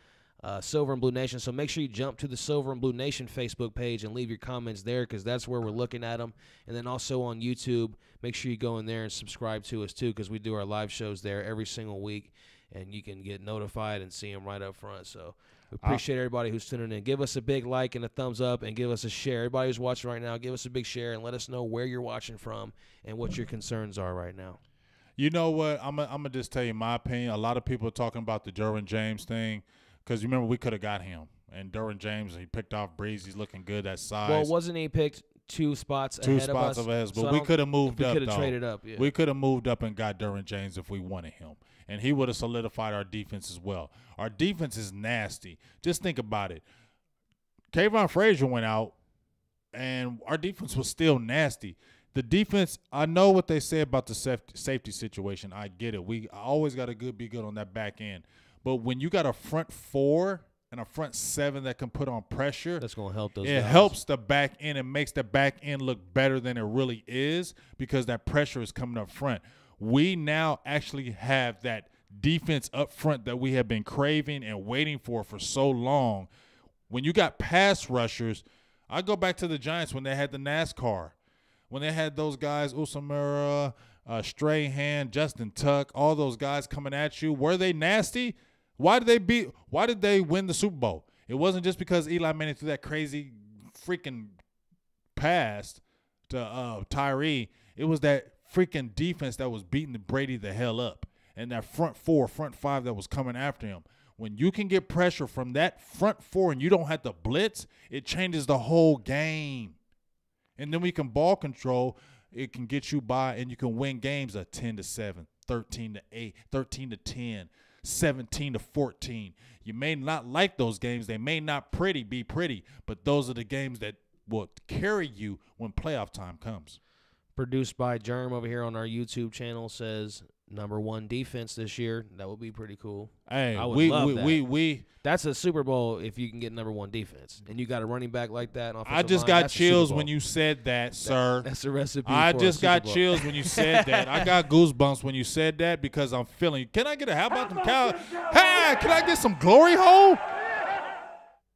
Speaker 3: Silver and Blue Nation. So make sure you jump to the Silver and Blue Nation Facebook page and leave your comments there, because that's where we're looking at them. And then also on YouTube, make sure you go in there and subscribe to us too, because we do our live shows there every single week, and you can get notified and see them right up front. So we appreciate everybody who's tuning in. Give us a big like and a thumbs up, and give us a share. Everybody who's watching right now, give us a big share and let us know where you're watching from and what your concerns are right now.
Speaker 2: You know what? I'm gonna just tell you my opinion. A lot of people are talking about the Derwin James thing, because remember, we could have got him. And Derwin James, he picked off Breeze. He's looking good at size.
Speaker 3: Well, wasn't he picked 2 spots ahead of us?
Speaker 2: But
Speaker 3: so
Speaker 2: we could have moved up,
Speaker 3: We could have traded up, yeah.
Speaker 2: We could have moved up and got Derwin James if we wanted him. And he would have solidified our defense as well. Our defense is nasty. Just think about it. Kayvon Frazier went out, and our defense was still nasty. The defense, I know what they say about the safety situation. I get it. We always got to be good on that back end. But when you got a front 4 and a front 7 that can put on pressure,
Speaker 3: that's going to help those
Speaker 2: guys. It helps the back end and makes the back end look better than it really is, because that pressure is coming up front. We now actually have that defense up front that we have been craving and waiting for so long. When you got pass rushers, I go back to the Giants when they had the NASCAR. When they had those guys, Usamura, Strahan, Justin Tuck, all those guys coming at you, were they nasty? Why did they win the Super Bowl? It wasn't just because Eli Manning threw that crazy freaking pass to Tyree. It was that freaking defense that was beating Brady the hell up, and that front 4, front 5 that was coming after him. When you can get pressure from that front 4 and you don't have to blitz, it changes the whole game. And then we can ball control. It can get you by, and you can win games of 10-7, 13-8, 13-10, 17-14. You may not like those games. They may not be pretty, but those are the games that will carry you when playoff time comes.
Speaker 3: Produced by Germ over here on our YouTube channel says, #1 defense this year. That would be pretty cool.
Speaker 2: Hey,
Speaker 3: I would love that.
Speaker 2: we
Speaker 3: That's a Super Bowl if you can get #1 defense, and you got a running back like that.
Speaker 2: I just got chills when you said that, sir.
Speaker 3: That's a recipe.
Speaker 2: I
Speaker 3: for
Speaker 2: just
Speaker 3: a Super
Speaker 2: got
Speaker 3: Bowl.
Speaker 2: chills when you said that. I got goosebumps when you said that because I'm feeling. Can I get a how about them cow? Hey, can I get some glory hole?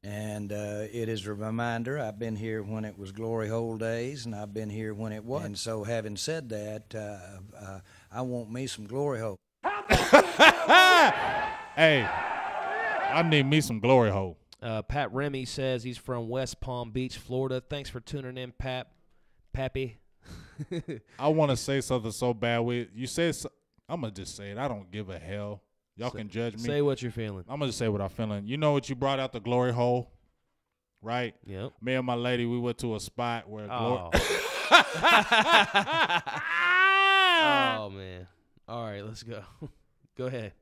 Speaker 4: And it is a reminder, I've been here when it was glory hole days, and I've been here when it wasn't. And so having said that, I want me some glory hole.
Speaker 2: Hey, I need me some glory hole.
Speaker 3: Pat Remy says he's from West Palm Beach, Florida. Thanks for tuning in, Pappy.
Speaker 2: I want to say something so bad. You said, I'm going to just say it. I don't give a hell. Y'all can judge me.
Speaker 3: Say what you're feeling.
Speaker 2: I'm going to say what I'm feeling. You know what you brought out the glory hole, right?
Speaker 3: Yep.
Speaker 2: Me and my lady, we went to a spot where
Speaker 3: Oh, oh man. All right, let's go. Go ahead.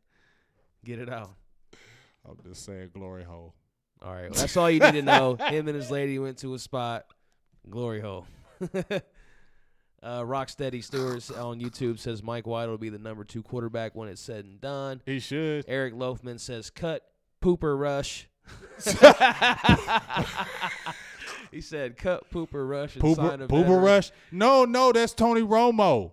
Speaker 3: Get it out.
Speaker 2: I'm just saying glory hole.
Speaker 3: All right. Well, that's all you need to know. Him and his lady went to a spot. Glory hole. Rocksteady Stewards on YouTube says Mike White will be the #2 quarterback when it's said and done.
Speaker 2: He should.
Speaker 3: Eric Loafman says cut Pooper Rush. He said cut Pooper Rush and sign a
Speaker 2: Pooper
Speaker 3: veteran.
Speaker 2: Rush? No, that's Tony Romo.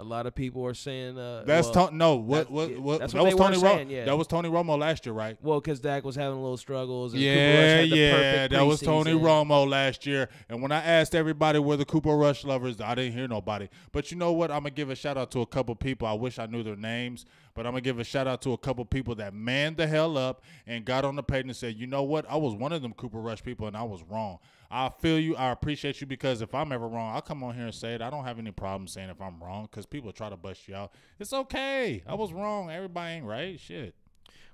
Speaker 3: A lot of people are saying
Speaker 2: That's
Speaker 3: well,
Speaker 2: what
Speaker 3: that's
Speaker 2: that
Speaker 3: what
Speaker 2: was
Speaker 3: they were
Speaker 2: Tony
Speaker 3: saying,
Speaker 2: Romo.
Speaker 3: yeah.
Speaker 2: That was Tony Romo last year, right?
Speaker 3: Well, because Dak was having a little struggles. And Cooper Rush had the perfect
Speaker 2: that was Tony
Speaker 3: preseason.
Speaker 2: Romo last year. And when I asked everybody were the Cooper Rush lovers, I didn't hear nobody. But you know what? I'm gonna give a shout out to a couple people. I wish I knew their names, but I'm gonna give a shout out to a couple people that manned the hell up and got on the page and said, you know what? I was one of them Cooper Rush people, and I was wrong. I feel you. I appreciate you because if I'm ever wrong, I'll come on here and say it. I don't have any problem saying if I'm wrong because people try to bust you out. It's okay. I was wrong. Everybody ain't right. Shit.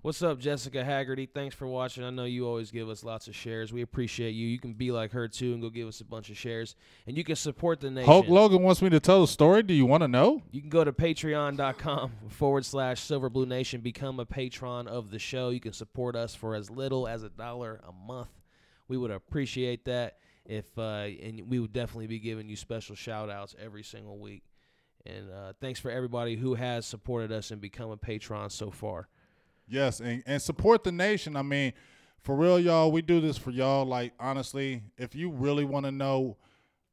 Speaker 3: What's up, Jessica Haggerty? Thanks for watching. I know you always give us lots of shares. We appreciate you. You can be like her, too, and go give us a bunch of shares. And you can support the nation.
Speaker 2: Hulk Logan wants me to tell the story. Do you want to know?
Speaker 3: You can go to patreon.com/SilverBlueNation. Become a patron of the show. You can support us for as little as $1 a month. We would appreciate that. And we would definitely be giving you special shout-outs every single week. And thanks for everybody who has supported us and become a patron so far.
Speaker 2: Yes, and support the nation. I mean, for real, y'all, we do this for y'all. Like, honestly, if you really want to know,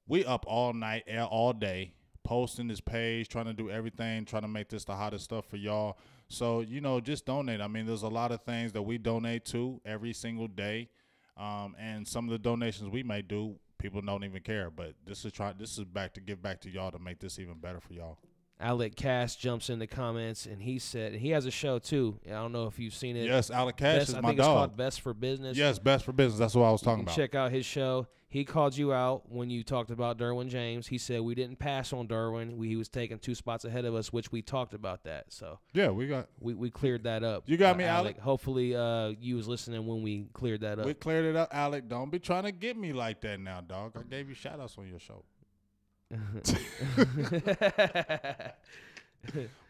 Speaker 2: we up all night, all day, posting this page, trying to do everything, trying to make this the hottest stuff for y'all. So, just donate. I mean, there's a lot of things that we donate to every single day. And some of the donations we may do, people don't even care. But this is back to give back to y'all to make this even better for y'all.
Speaker 3: Alec Cass jumps in the comments, and he said, and he has a show, too. I don't know if you've seen it.
Speaker 2: Yes, Alec Cass is my
Speaker 3: I think
Speaker 2: dog.
Speaker 3: it's called Best for Business.
Speaker 2: Yes, Best for Business. That's what I was talking about.
Speaker 3: Check out his show. He called you out when you talked about Derwin James. He said we didn't pass on Derwin. He was taking 2 spots ahead of us, which we talked about that. So
Speaker 2: yeah,
Speaker 3: we cleared that up.
Speaker 2: You got me, Alec.
Speaker 3: Hopefully you was listening when we cleared that up.
Speaker 2: We cleared it up, Alec. Don't be trying to get me like that now, dog. I gave you shout-outs on your show.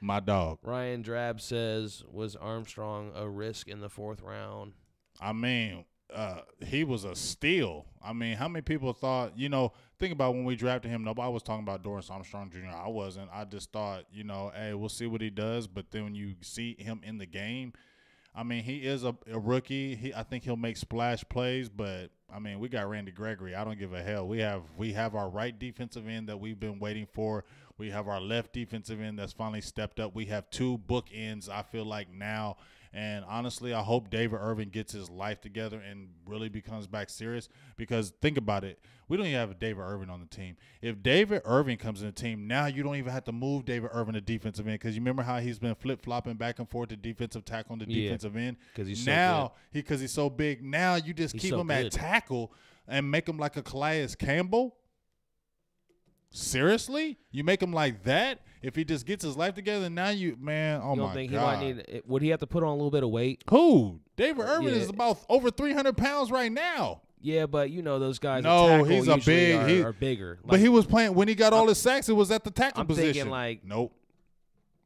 Speaker 2: My dog.
Speaker 3: Ryan Drab says, was Armstrong a risk in the 4th round?
Speaker 2: I mean, he was a steal. I mean, how many people thought, think about when we drafted him, nobody was talking about Dorrance Armstrong Jr. I wasn't. I just thought, hey, we'll see what he does. But then when you see him in the game, I mean, he is a rookie. I think he'll make splash plays, but I mean, we got Randy Gregory. I don't give a hell. We have our right defensive end that we've been waiting for. We have our left defensive end that's finally stepped up. We have 2 bookends, I feel like, now. And honestly, I hope David Irving gets his life together and really becomes back serious because think about it. We don't even have David Irving on the team. If David Irving comes in the team, now you don't even have to move David Irving to defensive end because you remember how he's been flip-flopping back and forth to defensive tackle to defensive end?
Speaker 3: Because he's
Speaker 2: he's so big. Now you just keep him at tackle and make him like a Calais Campbell? Seriously? You make him like that? If he just gets his life together, now oh
Speaker 3: you
Speaker 2: my
Speaker 3: don't think
Speaker 2: God.
Speaker 3: He might would he have to put on a little bit of weight?
Speaker 2: Who? David Irving is about over 300 pounds right now.
Speaker 3: Yeah, but those guys.
Speaker 2: No, he's a big.
Speaker 3: Are bigger.
Speaker 2: But he was playing when he got all his sacks. It was at the tackle position.
Speaker 3: Thinking
Speaker 2: nope.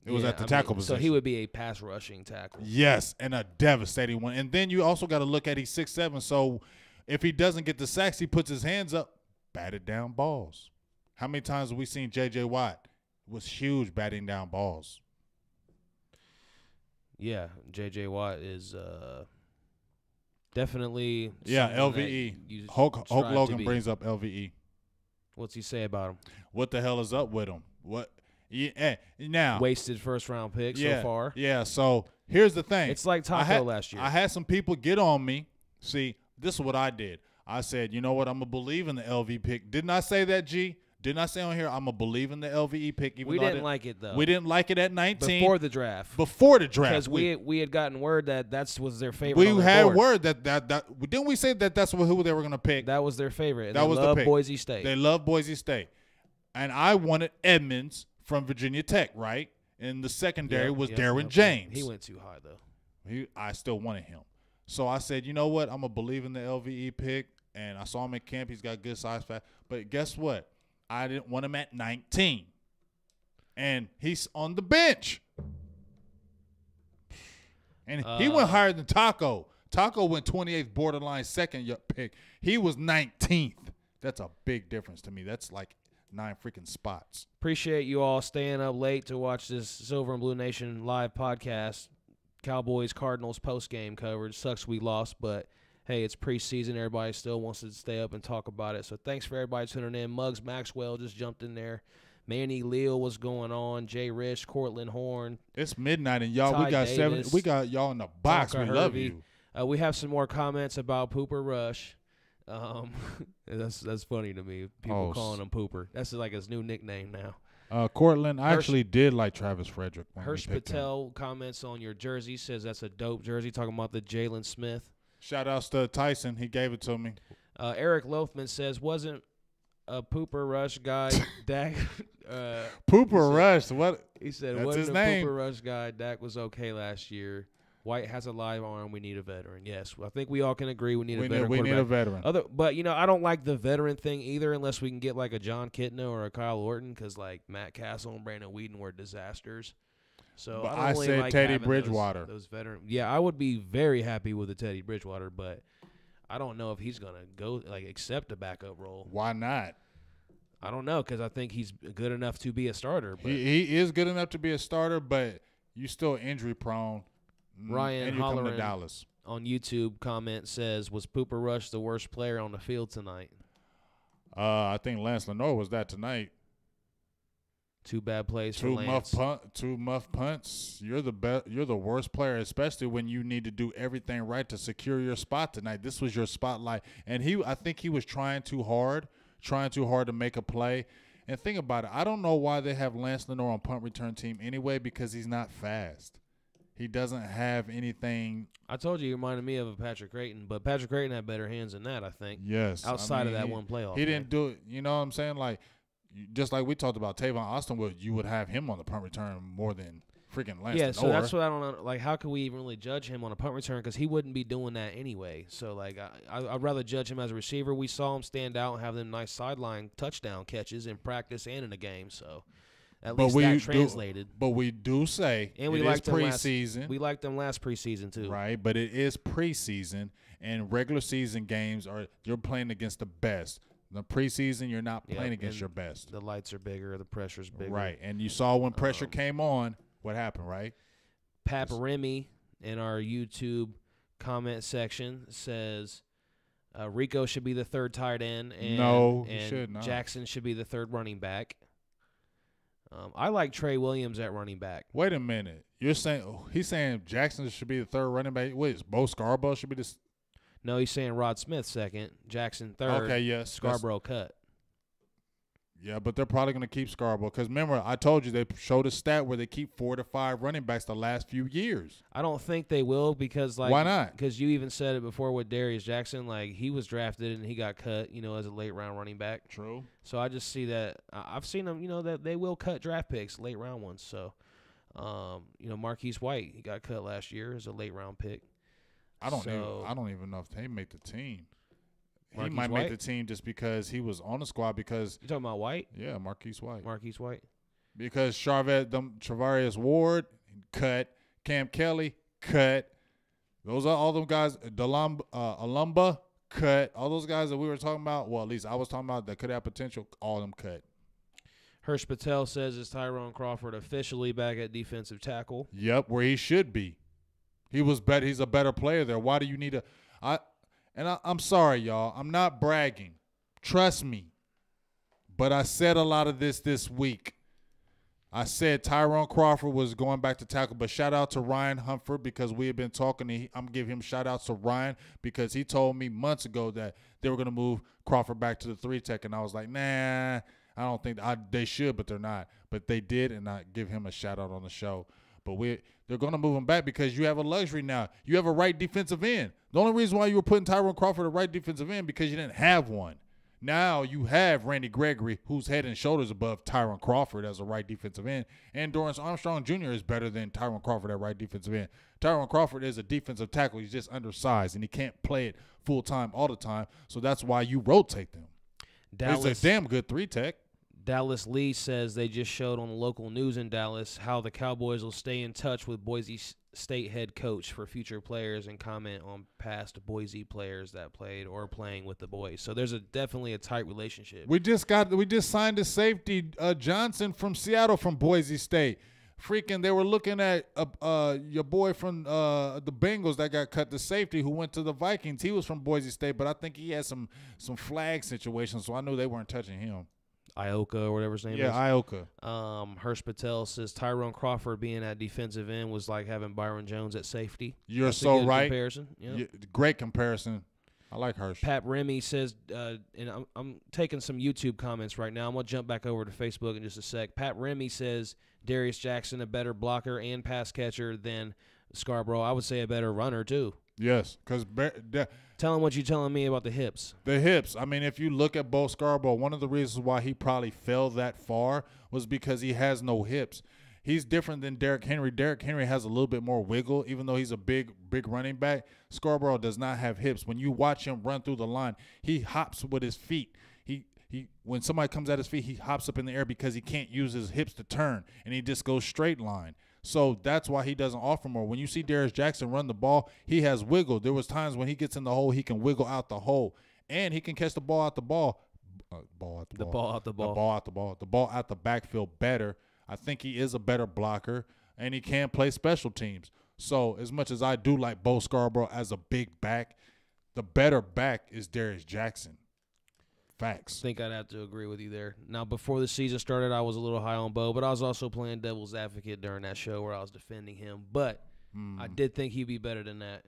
Speaker 2: It was at the tackle position.
Speaker 3: So he would be a pass rushing tackle.
Speaker 2: Yes, and a devastating one. And then you also got to look at he's 6'7". So if he doesn't get the sacks, he puts his hands up, batted down balls. How many times have we seen J.J. Watt was huge batting down balls.
Speaker 3: Yeah, J.J. Watt is definitely.
Speaker 2: Yeah, LVE. Hulk Logan brings up LVE.
Speaker 3: What's he say about him?
Speaker 2: What the hell is up with him? What? Yeah, now
Speaker 3: wasted first-round pick so far.
Speaker 2: Yeah, so here's the thing.
Speaker 3: It's like Taco last year.
Speaker 2: I had some people get on me. See, this is what I did. I said, you know what? I'm going to believe in the LV pick. Didn't I say that, G? Didn't I say on here I'm going to believe in the LVE pick?
Speaker 3: We didn't like it, though.
Speaker 2: We didn't like it at 19.
Speaker 3: Before the draft.
Speaker 2: Because
Speaker 3: we had gotten word that was their favorite.
Speaker 2: We had word that didn't we say that's who they were going to pick?
Speaker 3: That was their favorite.
Speaker 2: That was the pick.
Speaker 3: Boise State.
Speaker 2: They love Boise State. And I wanted Edmonds from Virginia Tech, right? And the secondary was Darren James.
Speaker 3: He went too high, though.
Speaker 2: I still wanted him. So I said, you know what? I'm going to believe in the LVE pick. And I saw him at camp. He's got good size, fat. But guess what? I didn't want him at 19. And he's on the bench. And he went higher than Taco. Taco went 28th, borderline second pick. He was 19th. That's a big difference to me. That's like 9 freaking spots.
Speaker 3: Appreciate you all staying up late to watch this Silver and Blue Nation live podcast. Cowboys, Cardinals post-game coverage. Sucks we lost, but hey, it's preseason. Everybody still wants to stay up and talk about it. So thanks for everybody tuning in. Muggs Maxwell just jumped in there. Manny Leal, what's going on? Jay Rich, Cortland Horn.
Speaker 2: It's midnight, and y'all,
Speaker 3: Ty
Speaker 2: we got
Speaker 3: Davis,
Speaker 2: 7. We got y'all in the box.
Speaker 3: Tonka
Speaker 2: We love
Speaker 3: Hervey.
Speaker 2: you.
Speaker 3: We have some more comments about Pooper Rush. That's funny to me. People calling him Pooper. That's like his new nickname now.
Speaker 2: Cortland, I actually did like Travis Frederick.
Speaker 3: Hirsch Patel comments on your jersey, says that's a dope jersey, talking about the Jalen Smith.
Speaker 2: Shout-outs to Tyson. He gave it to me.
Speaker 3: Eric Lothman says, wasn't a Pooper Rush guy Dak?
Speaker 2: Pooper Rush. What?
Speaker 3: He said,
Speaker 2: that's
Speaker 3: wasn't
Speaker 2: his
Speaker 3: a
Speaker 2: name.
Speaker 3: Pooper Rush guy. Dak was okay last year. White has a live arm. We need a veteran. Yes, I think we all can agree we need a veteran quarterback.
Speaker 2: We need a veteran.
Speaker 3: But, I don't like the veteran thing either unless we can get like a John Kitna or a Kyle Orton because, like, Matt Castle and Brandon Whedon were disasters. So
Speaker 2: but
Speaker 3: I
Speaker 2: said
Speaker 3: like
Speaker 2: Teddy Bridgewater.
Speaker 3: Those veteran. Yeah, I would be very happy with the Teddy Bridgewater, but I don't know if he's going to go accept a backup role.
Speaker 2: Why not?
Speaker 3: I don't know because I think he's good enough to be a starter. But
Speaker 2: he is good enough to be a starter, but you still injury prone.
Speaker 3: Ryan
Speaker 2: and you come to
Speaker 3: Holleran
Speaker 2: Dallas.
Speaker 3: On YouTube comment says, was Pooper Rush the worst player on the field tonight?
Speaker 2: I think Lance Lenore was that tonight.
Speaker 3: 2 bad plays for Lance.
Speaker 2: 2 muff punts. You're the worst player, especially when you need to do everything right to secure your spot tonight. This was your spotlight, and I think he was trying too hard to make a play. And think about it. I don't know why they have Lance Lenore on punt return team anyway, because he's not fast. He doesn't have anything.
Speaker 3: I told you he reminded me of a Patrick Creighton, but Patrick Creighton had better hands than that, I think.
Speaker 2: Yes.
Speaker 3: Outside of that one playoff.
Speaker 2: He didn't do it. You know what I'm saying? Like, just like we talked about Tavon Austin, you would have him on the punt return more than freaking Lance Lenore.
Speaker 3: So that's what I don't know. Like, how can we even really judge him on a punt return? Because he wouldn't be doing that anyway. So, like, I'd rather judge him as a receiver. We saw him stand out and have them nice sideline touchdown catches in practice and in the game. So, at least that translated.
Speaker 2: But we do say
Speaker 3: and we
Speaker 2: liked preseason.
Speaker 3: We liked them last preseason too.
Speaker 2: Right, but it is preseason, and regular season games you're playing against the best. The preseason, you're not playing against your best.
Speaker 3: The lights are bigger, the pressure's bigger.
Speaker 2: Right, and you saw when pressure came on, what happened, right?
Speaker 3: Pap Remy in our YouTube comment section says Rico should be the 3rd tight end, and
Speaker 2: he should not.
Speaker 3: Jackson should be the 3rd running back. I like Trey Williams at running back.
Speaker 2: Wait a minute. He's saying Jackson should be the 3rd running back. Wait, Bo Scarborough should be the
Speaker 3: No, he's saying Rod Smith 2nd, Jackson 3rd.
Speaker 2: Okay, yes.
Speaker 3: Scarborough cut.
Speaker 2: Yeah, but they're probably going to keep Scarborough because remember, I told you they showed a stat where they keep 4 to 5 running backs the last few years.
Speaker 3: I don't think they will because, like,
Speaker 2: why not?
Speaker 3: Because you even said it before with Darius Jackson, like he was drafted and he got cut, as a late round running back.
Speaker 2: True.
Speaker 3: So I just see that I've seen them, that they will cut draft picks, late round ones. So, Marquise White, he got cut last year as a late round pick.
Speaker 2: I don't even know if they make the team.
Speaker 3: Marquise
Speaker 2: he might
Speaker 3: White?
Speaker 2: make the team just because he was on the squad because
Speaker 3: you talking about White?
Speaker 2: Yeah, Marquise White.
Speaker 3: Because
Speaker 2: Travarius Ward cut, Cam Kelly cut. Those are all them guys. Alumba cut. All those guys that we were talking about. Well, at least I was talking about that could have potential. All of them cut.
Speaker 3: Hirsch Patel says, is Tyrone Crawford officially back at defensive tackle?
Speaker 2: Yep, where he should be. He was better. He's a better player there. Why do you need I'm sorry, y'all. I'm not bragging. Trust me. But I said a lot of this week. I said Tyrone Crawford was going back to tackle, but shout out to Ryan Humford because we have been talking. I'm giving him shout outs to Ryan because he told me months ago that they were going to move Crawford back to the 3 tech, and I was like, nah, I don't think they should, but they're not. But they did, and I give him a shout out on the show. But they're going to move him back because you have a luxury now. You have a right defensive end. The only reason why you were putting Tyrone Crawford at right defensive end because you didn't have one. Now you have Randy Gregory, who's head and shoulders above Tyrone Crawford as a right defensive end, and Dorrance Armstrong Jr. is better than Tyrone Crawford at right defensive end. Tyrone Crawford is a defensive tackle. He's just undersized, and he can't play it full-time all the time, so that's why you rotate them. He's a damn good 3 tech.
Speaker 3: Dallas Lee says they just showed on the local news in Dallas how the Cowboys will stay in touch with Boise State head coach for future players and comment on past Boise players that played or playing with the boys. So there's definitely a tight relationship.
Speaker 2: We just signed a safety, Johnson from Seattle from Boise State. Freaking, they were looking at your boy from the Bengals that got cut, the safety who went to the Vikings. He was from Boise State, but I think he had some flag situations, so I knew they weren't touching him.
Speaker 3: Ioka or whatever his name is.
Speaker 2: Yeah, Ioka.
Speaker 3: Hirsch Patel says Tyrone Crawford being at defensive end was like having Byron Jones at safety.
Speaker 2: You're
Speaker 3: That's
Speaker 2: so
Speaker 3: a good
Speaker 2: right.
Speaker 3: Comparison. Yep.
Speaker 2: Great comparison. I like Hirsch.
Speaker 3: Pat Remy says, and I'm taking some YouTube comments right now. I'm going to jump back over to Facebook in just a sec. Pat Remy says Darius Jackson a better blocker and pass catcher than Scarborough. I would say a better runner too.
Speaker 2: Yes, because
Speaker 3: tell him what you're telling me about the hips.
Speaker 2: The hips. I mean, if you look at Bo Scarborough, one of the reasons why he probably fell that far was because he has no hips. He's different than Derrick Henry. Derrick Henry has a little bit more wiggle, even though he's a big running back. Scarborough does not have hips. When you watch him run through the line, he hops with his feet. He when somebody comes at his feet, he hops up in the air because he can't use his hips to turn, and he just goes straight line. So that's why he doesn't offer more. When you see Darius Jackson run the ball, he has wiggle. There was times when he gets in the hole, he can wiggle out the hole, and he can catch the ball out the ball. The ball out the backfield better. I think he is a better blocker, and he can play special teams. So as much as I do like Bo Scarborough as a big back, the better back is Darius Jackson. Facts.
Speaker 3: I think I'd have to agree with you there. Now, before the season started, I was a little high on Bo, but I was also playing devil's advocate during that show where I was defending him. But I did think he'd be better than that.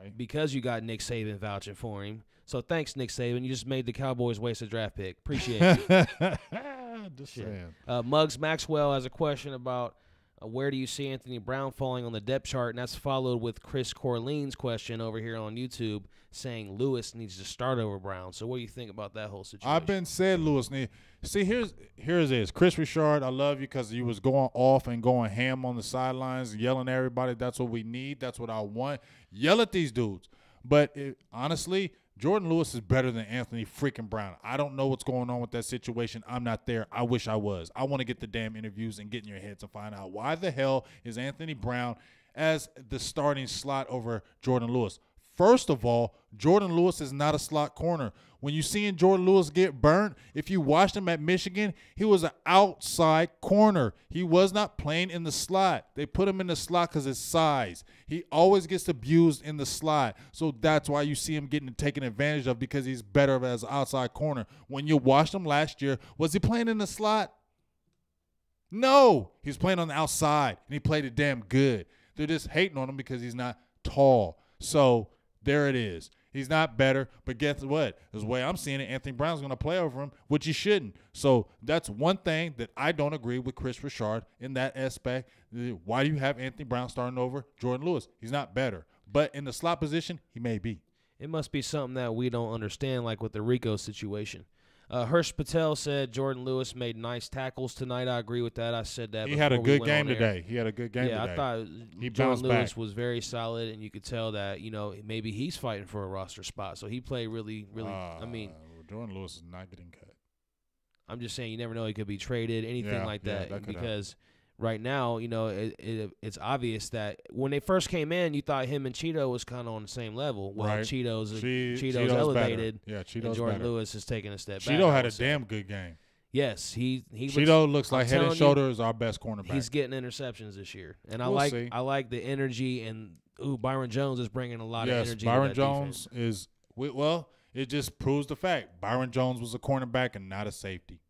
Speaker 2: Right.
Speaker 3: Because you got Nick Saban vouching for him. So thanks, Nick Saban. You just made the Cowboys waste a draft pick. Appreciate you.
Speaker 2: Just saying.
Speaker 3: Muggs Maxwell has a question about where do you see Anthony Brown falling on the depth chart, and that's followed with Chris Corlean's question over here on YouTube saying Lewis needs to start over Brown. So what do you think about that whole situation?
Speaker 2: I've been said Lewis need. See, here's this. Chris Richard, I love you because you was going off and going ham on the sidelines, yelling at everybody. That's what we need. That's what I want. Yell at these dudes. But honestly, Jordan Lewis is better than Anthony freaking Brown. I don't know what's going on with that situation. I'm not there. I wish I was. I want to get the damn interviews and get in your heads and find out why the hell is Anthony Brown as the starting slot over Jordan Lewis. First of all, Jordan Lewis is not a slot corner. When you seen Jordan Lewis get burnt, if you watched him at Michigan, he was an outside corner. He was not playing in the slot. They put him in the slot because of his size. He always gets abused in the slot. So that's why you see him getting taken advantage of because he's better as an outside corner. When you watched him last year, was he playing in the slot? No. He's playing on the outside, and he played it damn good. They're just hating on him because he's not tall. So there it is. He's not better, but guess what? The way I'm seeing it, Anthony Brown's going to play over him, which he shouldn't. So that's one thing that I don't agree with Chris Richard in that aspect. Why do you have Anthony Brown starting over Jordan Lewis? He's not better. But in the slot position, he may be.
Speaker 3: It must be something that we don't understand, like with the Rico situation. Hirsch Patel said Jordan Lewis made nice tackles tonight. I agree with that. I said that.
Speaker 2: He had a good game today. He had a good game today.
Speaker 3: Yeah, I thought Jordan Lewis was very solid, and you could tell that, maybe he's fighting for a roster spot. So he played really, really.
Speaker 2: Jordan Lewis is not getting cut.
Speaker 3: I'm just saying you never know. He could be traded, anything like that because right now, it's obvious that when they first came in, you thought him and Cheeto was kind of on the same level. Well,
Speaker 2: right.
Speaker 3: Cheeto's elevated.
Speaker 2: Yeah, Cheeto's
Speaker 3: and Jordan
Speaker 2: better.
Speaker 3: Lewis is taking a step back.
Speaker 2: Cheeto had a damn good game.
Speaker 3: Yes, he
Speaker 2: Cheeto looks like head and shoulders our best cornerback.
Speaker 3: He's getting interceptions this year, and
Speaker 2: we'll see.
Speaker 3: I like the energy, and Byron Jones is bringing a lot of energy.
Speaker 2: Byron
Speaker 3: to that
Speaker 2: Jones
Speaker 3: defense.
Speaker 2: it just proves the fact Byron Jones was a cornerback and not a safety.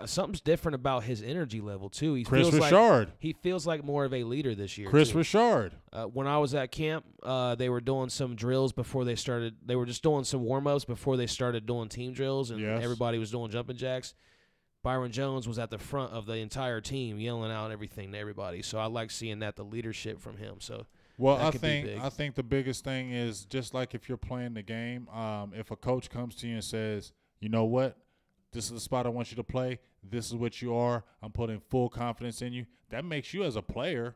Speaker 3: Something's different about his energy level too. He feels like more of a leader this year.
Speaker 2: Chris Richard.
Speaker 3: When I was at camp, they were doing some drills before they started. They were just doing some warm-ups before they started doing team drills, and everybody was doing jumping jacks. Byron Jones was at the front of the entire team, yelling out everything to everybody. So I like seeing the leadership from him. So
Speaker 2: I think the biggest thing is just like if you're playing the game, if a coach comes to you and says, you know what? This is the spot I want you to play. This is what you are. I'm putting full confidence in you. That makes you as a player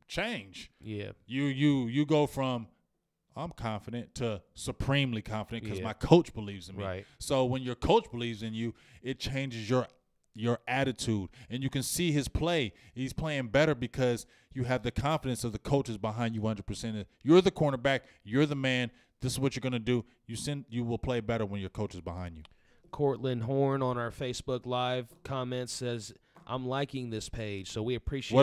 Speaker 2: change.
Speaker 3: Yeah.
Speaker 2: You go from I'm confident to supremely confident because my coach believes in me.
Speaker 3: Right.
Speaker 2: So when your coach believes in you, it changes your attitude. And you can see his play. He's playing better because you have the confidence of the coaches behind you 100%. You're the cornerback. You're the man. This is what you're going to do. You will play better when your coach is behind you.
Speaker 3: Cortland Horn on our Facebook Live comments says, I'm liking this page. So we appreciate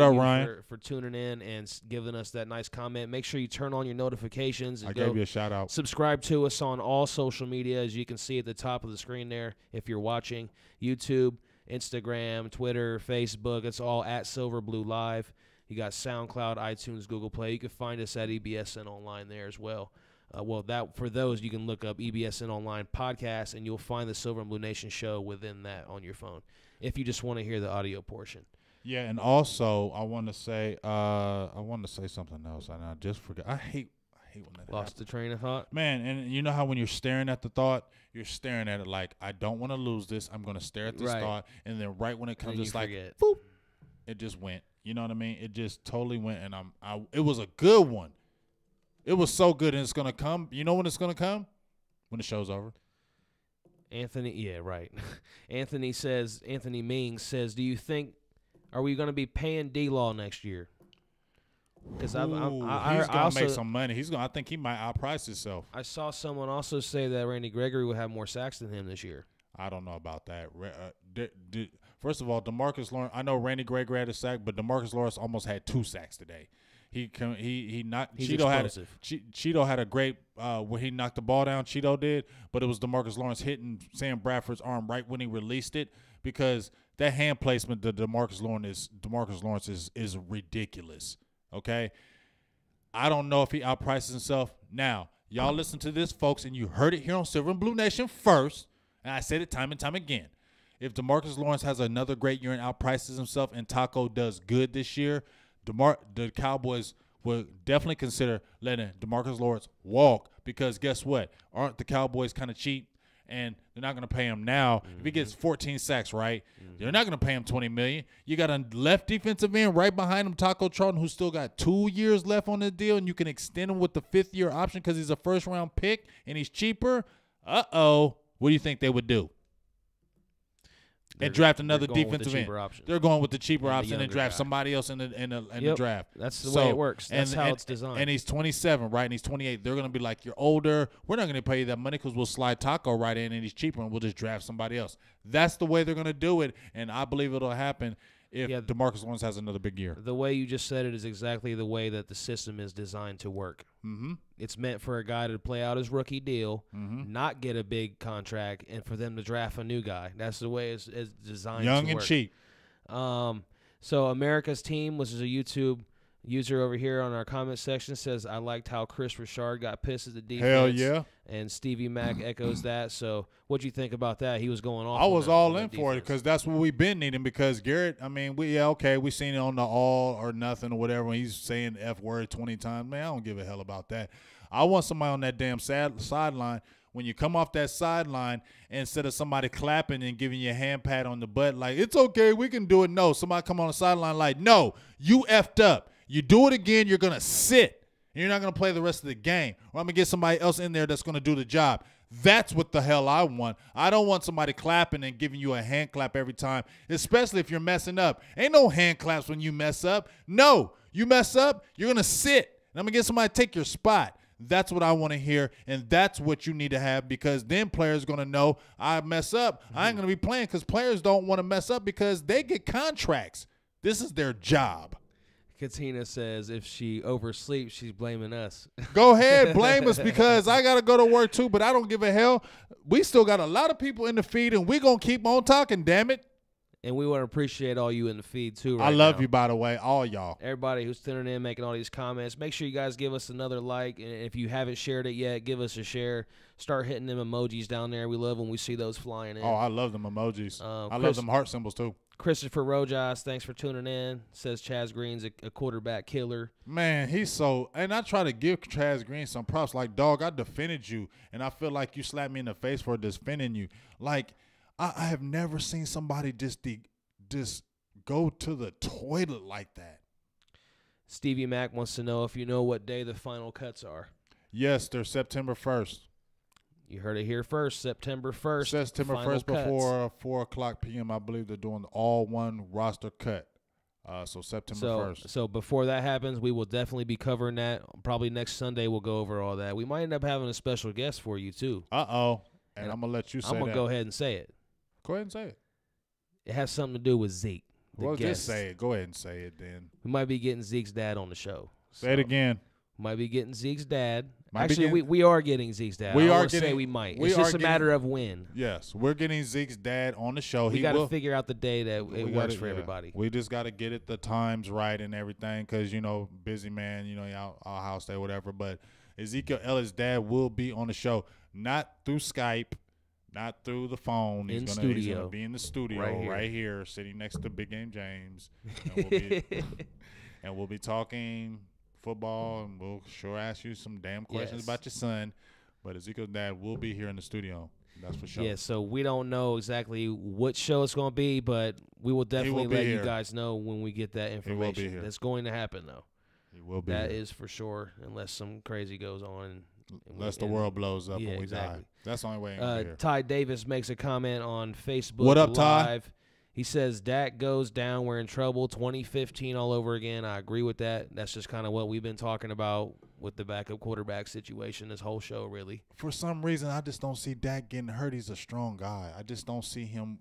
Speaker 3: for tuning in and giving us that nice comment. Make sure you turn on your notifications. And
Speaker 2: I gave you a shout out.
Speaker 3: Subscribe to us on all social media, as you can see at the top of the screen there. If you're watching YouTube, Instagram, Twitter, Facebook, it's all at Silver Blue Live. You got SoundCloud, iTunes, Google Play. You can find us at EBSN Online there as well. For those, you can look up EBSN Online Podcast, and you'll find the Silver and Blue Nation show within that on your phone, if you just want to hear the audio portion.
Speaker 2: Yeah, and also I want to say something else, and I just forgot. I hate when that
Speaker 3: Lost
Speaker 2: happens.
Speaker 3: the train of thought.
Speaker 2: Man, and you know how when you're staring at the thought, you're staring at it like, I don't want to lose this. I'm going to stare at this thought, and then right when it comes, it's like, boop, it just went. You know what I mean? It just totally went, and it was a good one. It was so good, and it's going to come. You know when it's going to come? When the show's over.
Speaker 3: Anthony Mings says, do you think, are we going to be paying D-Law next year? Because
Speaker 2: he's going to make some money. I think he might outprice himself.
Speaker 3: I saw someone also say that Randy Gregory will have more sacks than him this year.
Speaker 2: I don't know about that. First of all, DeMarcus Lawrence, I know Randy Gregory had a sack, but DeMarcus Lawrence almost had 2 sacks today. He's
Speaker 3: explosive.
Speaker 2: Cheeto had a great where he knocked the ball down. Cheeto did, but it was DeMarcus Lawrence hitting Sam Bradford's arm right when he released it, because that hand placement that DeMarcus Lawrence is ridiculous. Okay, I don't know if he outprices himself. Now, y'all listen to this, folks, and you heard it here on Silver and Blue Nation first, and I said it time and time again. If DeMarcus Lawrence has another great year and outprices himself, and Taco does good this year, the Cowboys will definitely consider letting DeMarcus Lawrence walk, because guess what? Aren't the Cowboys kind of cheap? And they're not going to pay him now. Mm-hmm. If he gets 14 sacks, right, they're not going to pay him $20 million. You got a left defensive end right behind him, Taco Charlton, who's still got 2 years left on the deal, and you can extend him with the 5th-year option because he's a first-round pick and he's cheaper. What do you think they would do? And draft another defensive end. They're going with the cheaper option and draft somebody else in the draft.
Speaker 3: That's the way it works. That's how it's designed.
Speaker 2: And he's 27, right? And he's 28. They're going to be like, you're older. We're not going to pay you that money because we'll slide Taco right in, and he's cheaper, and we'll just draft somebody else. That's the way they're going to do it, and I believe it'll happen if DeMarcus Lawrence has another big year.
Speaker 3: The way you just said it is exactly the way that the system is designed to work.
Speaker 2: Mm-hmm.
Speaker 3: It's meant for a guy to play out his rookie deal, not get a big contract, and for them to draft a new guy. That's the way it's designed
Speaker 2: Young
Speaker 3: to work.
Speaker 2: and cheap.
Speaker 3: So America's Team, which is a YouTube user over here on our comment section, says, I liked how Chris Richard got pissed at the defense.
Speaker 2: Hell yeah.
Speaker 3: And Stevie Mack echoes that. So what'd you think about that? He was going off.
Speaker 2: I was all in for it because that's what we've been needing, because Garrett, I mean, we seen it on the all or nothing or whatever when he's saying the F word 20 times. Man, I don't give a hell about that. I want somebody on that damn sideline. When you come off that sideline, instead of somebody clapping and giving you a hand pat on the butt like, it's okay, we can do it. No, somebody come on the sideline like, no, you effed up. You do it again, you're going to sit. You're not going to play the rest of the game. Or I'm going to get somebody else in there that's going to do the job. That's what the hell I want. I don't want somebody clapping and giving you a hand clap every time, especially if you're messing up. Ain't no hand claps when you mess up. No, you mess up, you're going to sit. And I'm going to get somebody to take your spot. That's what I want to hear, and that's what you need to have, because then players going to know I mess up. I ain't going to be playing, because players don't want to mess up because they get contracts. This is their job.
Speaker 3: Katina says if she oversleeps, she's blaming us.
Speaker 2: Go ahead, blame us, because I got to go to work too, but I don't give a hell. We still got a lot of people in the feed, and we're going to keep on talking, damn it.
Speaker 3: And we want to appreciate all you in the feed, too.
Speaker 2: I love you, by the way, all y'all.
Speaker 3: Everybody who's tuning in, making all these comments. Make sure you guys give us another like. And if you haven't shared it yet, give us a share. Start hitting them emojis down there. We love when we see those flying in.
Speaker 2: Oh, I love them emojis. I love them heart symbols, too.
Speaker 3: Christopher Rojas, thanks for tuning in. Says Chaz Green's a quarterback killer.
Speaker 2: Man, he's so – and I try to give Chaz Green some props. Like, dog, I defended you, and I feel like you slapped me in the face for defending you. Like, I have never seen somebody just go to the toilet like that.
Speaker 3: Stevie Mack wants to know if you know what day the final cuts are.
Speaker 2: Yes, they're September 1st.
Speaker 3: You heard it here first, September 1st.
Speaker 2: September 1st before 4 o'clock p.m., I believe they're doing all one roster cut. So September 1st.
Speaker 3: So before that happens, we will definitely be covering that. Probably next Sunday we'll go over all that. We might end up having a special guest for you, too.
Speaker 2: Uh-oh. And I'm going to let you say that.
Speaker 3: I'm going to go ahead and say it.
Speaker 2: Go ahead and say it.
Speaker 3: It has something to do with Zeke.
Speaker 2: Well, just say it. Go ahead and say it then.
Speaker 3: We might be getting Zeke's dad on the show.
Speaker 2: Say it again.
Speaker 3: Might be getting Zeke's dad. Actually, we are getting Zeke's dad.
Speaker 2: We
Speaker 3: I
Speaker 2: are
Speaker 3: say we might. It's just a matter of when.
Speaker 2: Yes, we're getting Zeke's dad on the show.
Speaker 3: We got to figure out the day that it works for everybody.
Speaker 2: We just got to get it the times right and everything, because, busy man, our house day, whatever. But Ezekiel Elliott's dad will be on the show, not through Skype, not through the phone. He's going to be in the studio right here, sitting next to Big Game James. And we'll be talking football, and we'll sure ask you some damn questions about your son. But Ezekiel's dad will be here in the studio. That's for sure.
Speaker 3: Yeah, so we don't know exactly what show it's going to be, but we will definitely let you guys know when we get that information.
Speaker 2: He will be here.
Speaker 3: That's going to happen, though.
Speaker 2: He will be
Speaker 3: That
Speaker 2: here.
Speaker 3: is for sure, unless some crazy goes on.
Speaker 2: Unless the world blows up and we die. That's the only way I'm going to be here.
Speaker 3: Ty Davis makes a comment on Facebook
Speaker 2: What up,
Speaker 3: Live.
Speaker 2: Ty?
Speaker 3: He says, Dak goes down, we're in trouble, 2015 all over again. I agree with that. That's just kind of what we've been talking about with the backup quarterback situation this whole show, really.
Speaker 2: For some reason, I just don't see Dak getting hurt. He's a strong guy. I just don't see him.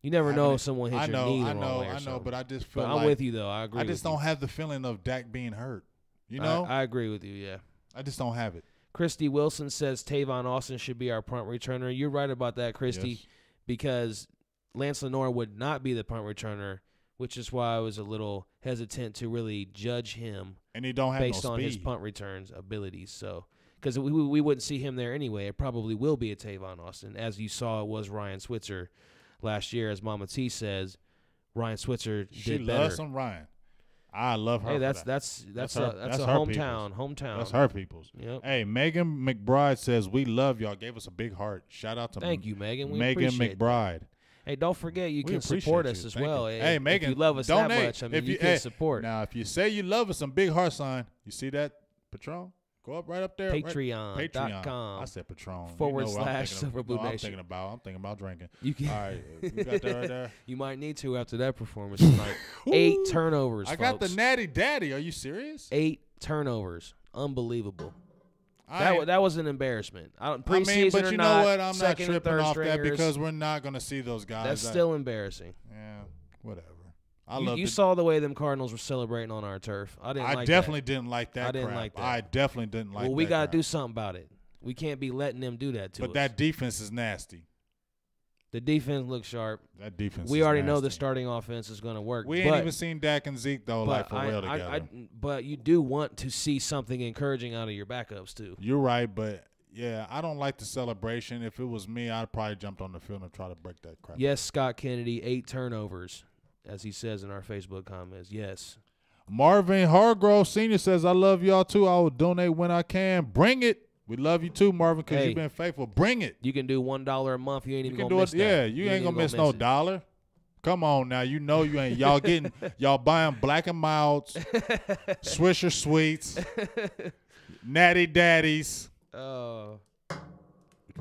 Speaker 3: You never know if someone hits your knee the wrong way or
Speaker 2: I know,
Speaker 3: something.
Speaker 2: but I just feel
Speaker 3: I'm with you, though. I agree.
Speaker 2: I just don't have the feeling of Dak being hurt.
Speaker 3: I agree with you, yeah.
Speaker 2: I just don't have it.
Speaker 3: Christy Wilson says Tavon Austin should be our punt returner. You're right about that, Christy, because Lance Lenore would not be the punt returner, which is why I was a little hesitant to really judge him.
Speaker 2: And he don't have
Speaker 3: based
Speaker 2: no
Speaker 3: on his
Speaker 2: speed.
Speaker 3: punt returns abilities. So, because we wouldn't see him there anyway. It probably will be a Tavon Austin, as you saw it was Ryan Switzer last year. As Mama T says, Ryan Switzer did better.
Speaker 2: She loves some Ryan. I love her.
Speaker 3: Hey, that's a hometown.
Speaker 2: That's her people's.
Speaker 3: Yep.
Speaker 2: Hey, Megan McBride says we love y'all. Gave us a big heart. Shout out to
Speaker 3: Thank you, Megan. We
Speaker 2: Megan
Speaker 3: appreciate
Speaker 2: McBride.
Speaker 3: That. Hey, don't forget you
Speaker 2: We
Speaker 3: can support
Speaker 2: appreciate
Speaker 3: us
Speaker 2: you.
Speaker 3: as
Speaker 2: Thank
Speaker 3: well.
Speaker 2: you. Hey, Megan,
Speaker 3: if you love us
Speaker 2: donate.
Speaker 3: that much, I mean, you can
Speaker 2: hey,
Speaker 3: support.
Speaker 2: Now, if you say you love us, some big heart sign. You see that, Patron? Go up right up there.
Speaker 3: Patreon.com.
Speaker 2: I said Patron.
Speaker 3: /Silver Blue Nation.
Speaker 2: I'm thinking about drinking.
Speaker 3: You can.
Speaker 2: All right, you got that right there.
Speaker 3: You might need to after that performance tonight. 8 turnovers.
Speaker 2: I got the natty daddy. Are you serious?
Speaker 3: 8 turnovers. Unbelievable. That was an embarrassment. Preseason
Speaker 2: but you know what? I'm not tripping off
Speaker 3: stringers,
Speaker 2: that because we're not going to see those guys.
Speaker 3: That's still embarrassing.
Speaker 2: Yeah, whatever.
Speaker 3: You saw the way them Cardinals were celebrating on our turf. I
Speaker 2: definitely didn't like that.
Speaker 3: I didn't like that.
Speaker 2: I definitely didn't like that.
Speaker 3: Well, we got to do something about it. We can't be letting them do that to us.
Speaker 2: But that defense is nasty.
Speaker 3: The defense looks sharp.
Speaker 2: That defense.
Speaker 3: We already know the starting offense is going to work.
Speaker 2: We ain't even seen Dak and Zeke though, like for real together.
Speaker 3: But you do want to see something encouraging out of your backups too.
Speaker 2: You're right, but yeah, I don't like the celebration. If it was me, I'd probably jumped on the field and try to break that crap.
Speaker 3: Yes, Scott Kennedy, 8 turnovers, as he says in our Facebook comments. Yes.
Speaker 2: Marvin Hargrove Sr. says, I love y'all too. I will donate when I can. Bring it. We love you too, Marvin, because you've been faithful. Bring it.
Speaker 3: You can do $1 a month. You ain't even gonna miss that.
Speaker 2: Yeah, you ain't gonna miss no dollar. Come on now, you know you ain't. Y'all buying Black and Milds, Swisher Sweets, Natty Daddies,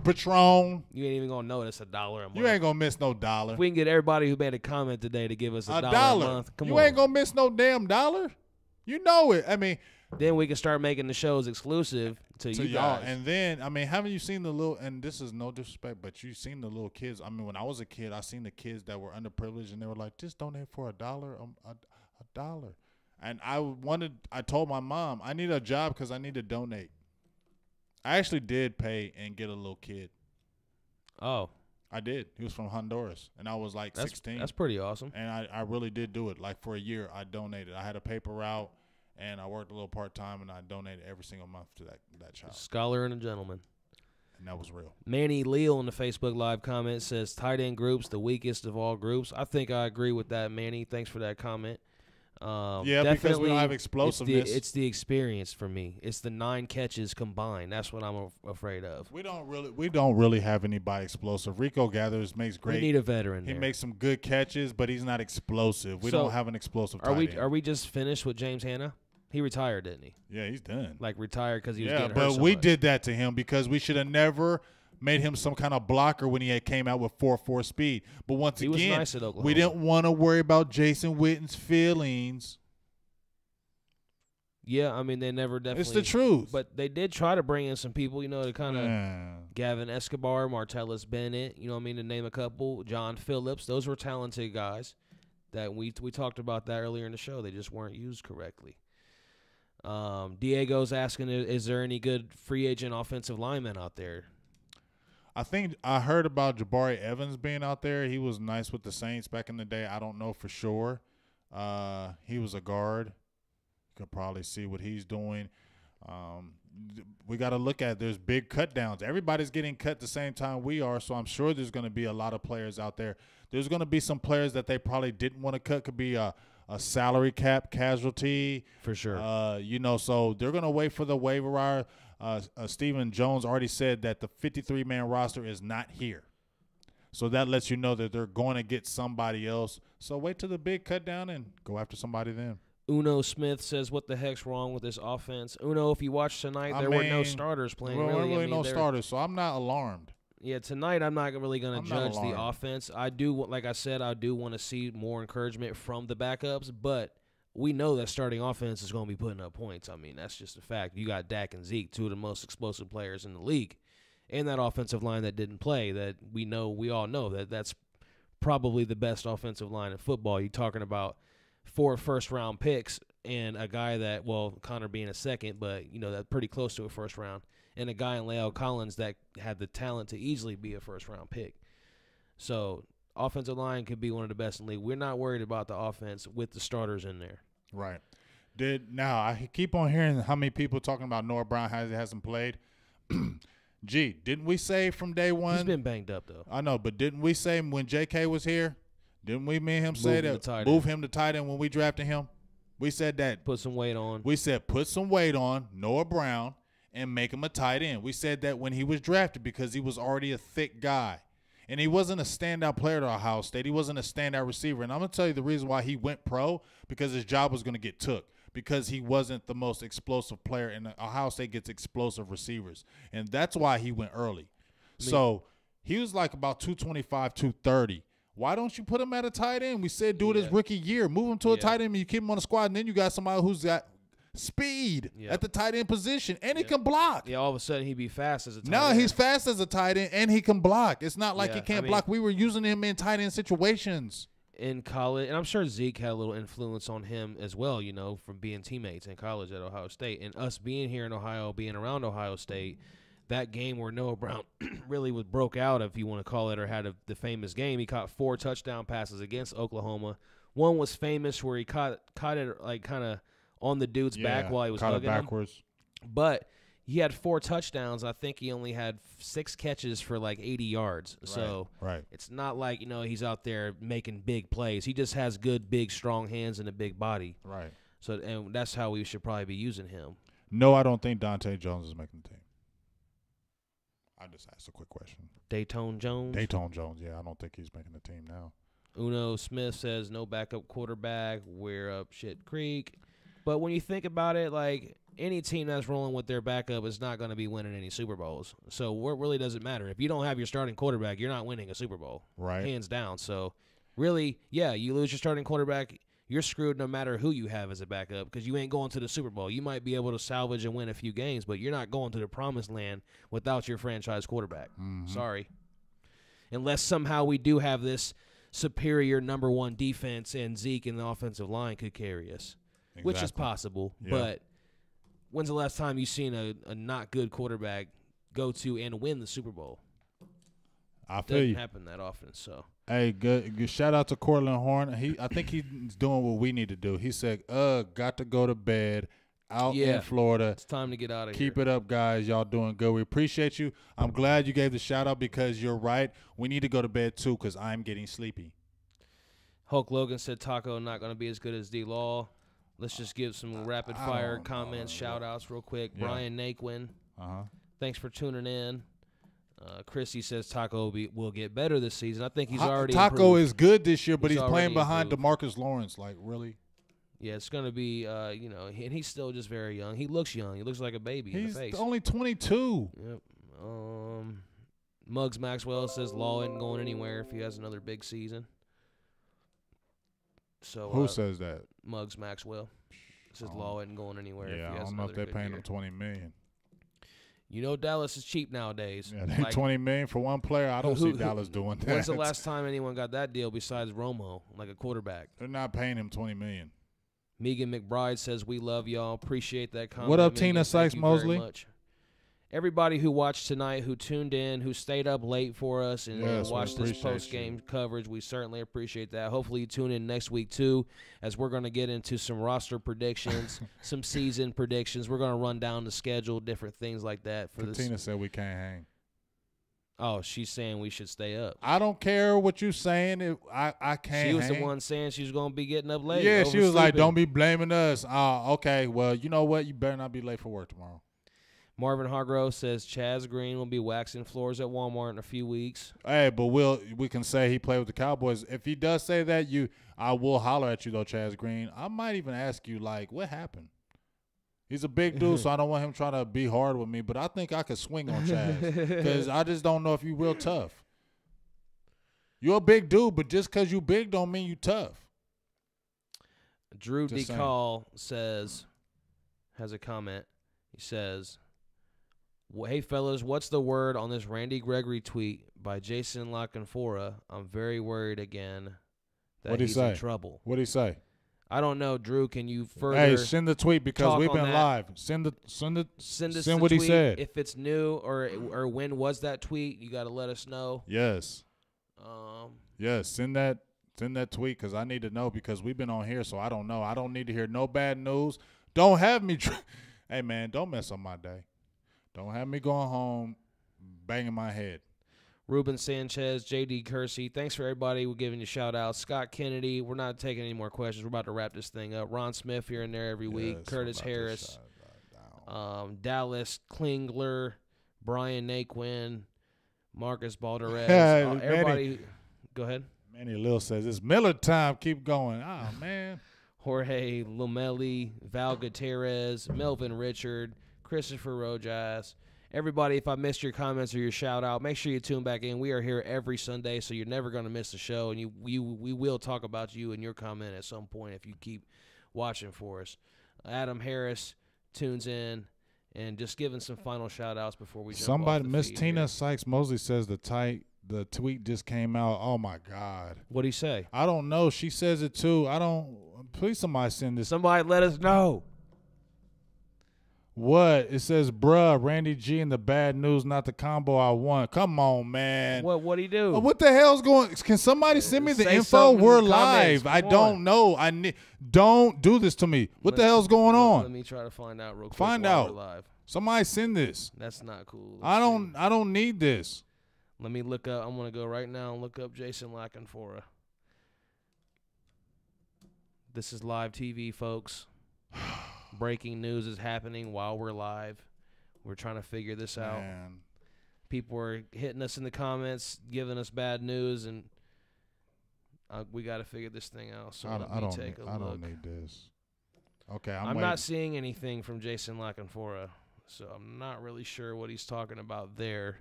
Speaker 2: Patron.
Speaker 3: You ain't even gonna notice $1 a month.
Speaker 2: You ain't gonna miss no dollar.
Speaker 3: If we can get everybody who made a comment today to give us $1 a month,
Speaker 2: you ain't gonna miss no damn dollar. You know it. I mean,
Speaker 3: then we can start making the shows exclusive to you
Speaker 2: y'all.
Speaker 3: guys.
Speaker 2: And then, I mean, haven't you seen the little, and this is no disrespect, but you've seen the little kids. I mean, when I was a kid, I seen the kids that were underprivileged, and they were like, just donate for $1, $1. And I told my mom, I need a job because I need to donate. I actually did pay and get a little kid.
Speaker 3: Oh.
Speaker 2: I did. He was from Honduras, and I was like 16.
Speaker 3: That's pretty awesome.
Speaker 2: And I really did do it. Like for a year, I donated. I had a paper route, and I worked a little part-time, and I donated every single month to that child.
Speaker 3: A scholar and a gentleman.
Speaker 2: And that was real.
Speaker 3: Manny Leal in the Facebook Live comment says, tight end groups, the weakest of all groups. I think I agree with that, Manny. Thanks for that comment.
Speaker 2: Because we don't have explosiveness.
Speaker 3: It's the experience for me. It's the 9 catches combined. That's what I'm afraid of.
Speaker 2: We don't really have anybody explosive. Rico Gathers makes great.
Speaker 3: We need a veteran.
Speaker 2: He
Speaker 3: there.
Speaker 2: makes some good catches, but he's not explosive. We don't have an explosive tight end.
Speaker 3: Are we just finished with James Hanna? He retired, didn't he?
Speaker 2: Yeah, he's done.
Speaker 3: Like retired because he was getting hurt
Speaker 2: but
Speaker 3: so
Speaker 2: we
Speaker 3: much.
Speaker 2: did that to him because we should have never made him some kind of blocker when he had came out with 4.4 speed. But once
Speaker 3: he
Speaker 2: again,
Speaker 3: was nice at Oklahoma.
Speaker 2: we didn't want to worry about Jason Witten's feelings.
Speaker 3: Yeah, I mean, they never definitely.
Speaker 2: It's the truth.
Speaker 3: But they did try to bring in some people, to kind of Gavin Escobar, Martellus Bennett, to name a couple. John Phillips. Those were talented guys that we talked about that earlier in the show. They just weren't used correctly. Diego's asking, is there any good free agent offensive linemen out there?
Speaker 2: I think I heard about Jabari Evans being out there. He was nice with the Saints back in the day. I don't know for sure. He was a guard. Could probably see what he's doing. We got to look at there's big cut downs. Everybody's getting cut the same time we are, so I'm sure there's going to be a lot of players out there. There's going to be some players that they probably didn't want to cut. Could be a salary cap casualty.
Speaker 3: For sure.
Speaker 2: So they're going to wait for the waiver wire. Stephen Jones already said that the 53-man roster is not here. So that lets you know that they're going to get somebody else. So wait till the big cut down and go after somebody then.
Speaker 3: Uno Smith says, what the heck's wrong with this offense? Uno, if you watch tonight, there were no starters playing.
Speaker 2: There weren't really no starters, so I'm not alarmed.
Speaker 3: Yeah, tonight I'm not really going to judge the offense. I do, like I said, I do want to see more encouragement from the backups, but we know that starting offense is going to be putting up points. I mean, that's just a fact. You got Dak and Zeke, two of the most explosive players in the league, and that offensive line that didn't play that we all know that's probably the best offensive line in football. You're talking about 4 first-round picks and a guy that, Connor being a second, but, that's pretty close to a first round, and a guy in La'el Collins that had the talent to easily be a first-round pick. So offensive line could be one of the best in the league. We're not worried about the offense with the starters in there.
Speaker 2: Right. Now, I keep on hearing how many people talking about Noah Brown hasn't played. Gee, didn't we say from day one?
Speaker 3: He's been banged up, though.
Speaker 2: I know, but didn't we say when J.K. was here? Didn't we, me and him say that move him to tight end when we drafted him? We said that.
Speaker 3: Put some weight on.
Speaker 2: We said put some weight on Noah Brown and make him a tight end. We said that when he was drafted because he was already a thick guy. And he wasn't a standout player to Ohio State. He wasn't a standout receiver. And I'm going to tell you the reason why he went pro, because his job was going to get took. Because he wasn't the most explosive player, and Ohio State gets explosive receivers. And that's why he went early. So he was like about 225, 230. Why don't you put him at a tight end? We said do it his rookie year. Move him to a tight end, and you keep him on the squad, and then you got somebody who's got speed at the tight end position, and he can block.
Speaker 3: Yeah, all of a sudden he'd be fast as a tight end.
Speaker 2: No, he's fast as a tight end, and he can block. It's not like he can't block. We were using him in tight end situations.
Speaker 3: In college, and I'm sure Zeke had a little influence on him as well, from being teammates in college at Ohio State. And us being here in Ohio, being around Ohio State, that game where Noah Brown really broke out, if you want to call it, or had the famous game. He caught 4 touchdown passes against Oklahoma. One was famous where he caught it like kind of on the dude's back while he was hugging him.
Speaker 2: Backwards.
Speaker 3: But he had 4 touchdowns. I think he only had 6 catches for like 80 yards. So it's not like, he's out there making big plays. He just has good, big, strong hands and a big body.
Speaker 2: Right.
Speaker 3: So and that's how we should probably be using him.
Speaker 2: No, I don't think Dante Jones is making the team. I just asked a quick question.
Speaker 3: Dayton Jones?
Speaker 2: Dayton Jones, yeah. I don't think he's making the team now.
Speaker 3: Uno Smith says no backup quarterback. We're up shit creek. But when you think about it, like any team that's rolling with their backup is not going to be winning any Super Bowls. So it really doesn't matter. If you don't have your starting quarterback, you're not winning a Super Bowl.
Speaker 2: Right.
Speaker 3: Hands down. So really, you lose your starting quarterback, you're screwed no matter who you have as a backup because you ain't going to the Super Bowl. You might be able to salvage and win a few games, but you're not going to the promised land without your franchise quarterback. Sorry. Unless somehow we do have this superior number one defense and Zeke and the offensive line could carry us, which is possible. Yeah. But when's the last time you've seen a not good quarterback go to and win the Super Bowl?
Speaker 2: I feel you.
Speaker 3: Doesn't happen that often, so.
Speaker 2: Hey, good shout out to Cortland Horn. I think he's doing what we need to do. He said, got to go to bed out in Florida.
Speaker 3: It's time to get out of here.
Speaker 2: Keep it up, guys. Y'all doing good. We appreciate you. I'm glad you gave the shout out because you're right. We need to go to bed too because I'm getting sleepy.
Speaker 3: Hulk Logan said Taco not going to be as good as D-Law. Let's just give some rapid fire comments, shout outs real quick. Yeah. Brian Naquin. Thanks for tuning in. Chrissy says Taco will get better this season. I think he's already
Speaker 2: Taco
Speaker 3: improved.
Speaker 2: Is good this year, but he's playing behind DeMarcus Lawrence. Like, really?
Speaker 3: Yeah, it's going to be, and he's still just very young. He looks young. He looks like a baby in the face.
Speaker 2: He's only 22.
Speaker 3: Yep. Muggs Maxwell says Law isn't going anywhere if he has another big season. So
Speaker 2: who says that?
Speaker 3: Muggs Maxwell says Law isn't going anywhere.
Speaker 2: Yeah,
Speaker 3: if he has
Speaker 2: I don't know if they're paying
Speaker 3: year.
Speaker 2: him $20 million.
Speaker 3: You know Dallas is cheap nowadays.
Speaker 2: Yeah, like, $20 million for one player. I don't see Dallas doing that.
Speaker 3: When's the last time anyone got that deal besides Romo, like a quarterback?
Speaker 2: They're not paying him $20 million.
Speaker 3: Megan McBride says we love y'all. Appreciate that comment.
Speaker 2: What up,
Speaker 3: Megan?
Speaker 2: Tina Sykes Mosley?
Speaker 3: Everybody who watched tonight, who tuned in, who stayed up late for us and watched this post-game coverage, we certainly appreciate that. Hopefully you tune in next week, too, as we're going to get into some roster predictions, some season predictions. We're going to run down the schedule, different things like that.
Speaker 2: Tina said we can't hang.
Speaker 3: Oh, she's saying we should stay up.
Speaker 2: I don't care what you're saying. I can't.
Speaker 3: She was the one saying she was going to be getting up late.
Speaker 2: Yeah, she was like, don't be blaming us. Okay, well, you know what? You better not be late for work tomorrow.
Speaker 3: Marvin Hargrove says Chaz Green will be waxing floors at Walmart in a few weeks.
Speaker 2: Hey, but we can say he played with the Cowboys. If he does say that, I will holler at you, though, Chaz Green. I might even ask you, like, what happened? He's a big dude, so I don't want him trying to be hard with me, but I think I could swing on Chaz because I just don't know if you're real tough. You're a big dude, but just because you big don't mean you tough.
Speaker 3: Drew DeCall has a comment. He says, hey, fellas, what's the word on this Randy Gregory tweet by Jason LaCanfora? I'm very worried again that he's in trouble.
Speaker 2: What'd he say?
Speaker 3: I don't know, Drew. Can you further?
Speaker 2: Hey, send the tweet because we've been live. Send what he said.
Speaker 3: If it's new or when was that tweet? You got to let us know.
Speaker 2: Yes. Yes. Send that tweet because I need to know because we've been on here, so I don't know. I don't need to hear no bad news. Don't have me. Hey man, don't mess up my day. Don't have me going home banging my head.
Speaker 3: Ruben Sanchez, J.D. Kersey, thanks for everybody. We're giving you shout-outs. Scott Kennedy, we're not taking any more questions. We're about to wrap this thing up. Ron Smith here and there every week. Curtis Harris, Dallas Klingler, Brian Naquin, Marcus Balderez. Everybody, go ahead.
Speaker 2: Manny Lil says, it's Miller time. Keep going. Oh, man.
Speaker 3: Jorge Lomelli, Val Gutierrez, Melvin Richard, Christopher Rojas. Everybody, if I missed your comments or your shout-out, make sure you tune back in. We are here every Sunday, so you're never going to miss the show, and we will talk about you and your comment at some point if you keep watching for us. Adam Harris tunes in, and just giving some final shout-outs before we jump off the
Speaker 2: Miss
Speaker 3: feed
Speaker 2: Tina
Speaker 3: here.
Speaker 2: Sykes Mosley says the tweet just came out. Oh, my God.
Speaker 3: What'd he say?
Speaker 2: I don't know. She says it, too. Please somebody send this.
Speaker 3: Somebody let us know.
Speaker 2: What? It says, bruh, Randy G and the bad news, not the combo I want. Come on, man.
Speaker 3: What'd he do?
Speaker 2: What the hell's going? Can somebody send me the
Speaker 3: Say
Speaker 2: info? We're
Speaker 3: in the comments.
Speaker 2: live. I don't know. Don't do this to me. What the hell's going on?
Speaker 3: Let me try to find out real quick.
Speaker 2: Find
Speaker 3: while
Speaker 2: out.
Speaker 3: We're live.
Speaker 2: Somebody send this.
Speaker 3: That's not cool.
Speaker 2: I don't need this.
Speaker 3: Let me look up. I'm gonna go right now and look up Jason LaCanfora. This is live TV, folks. Breaking news is happening while we're live. We're trying to figure this out.
Speaker 2: Man.
Speaker 3: People are hitting us in the comments, giving us bad news, and we got to figure this thing out. So
Speaker 2: I
Speaker 3: let me take a look.
Speaker 2: I don't need this. Okay,
Speaker 3: I'm not seeing anything from Jason LaCanfora, so I'm not really sure what he's talking about there.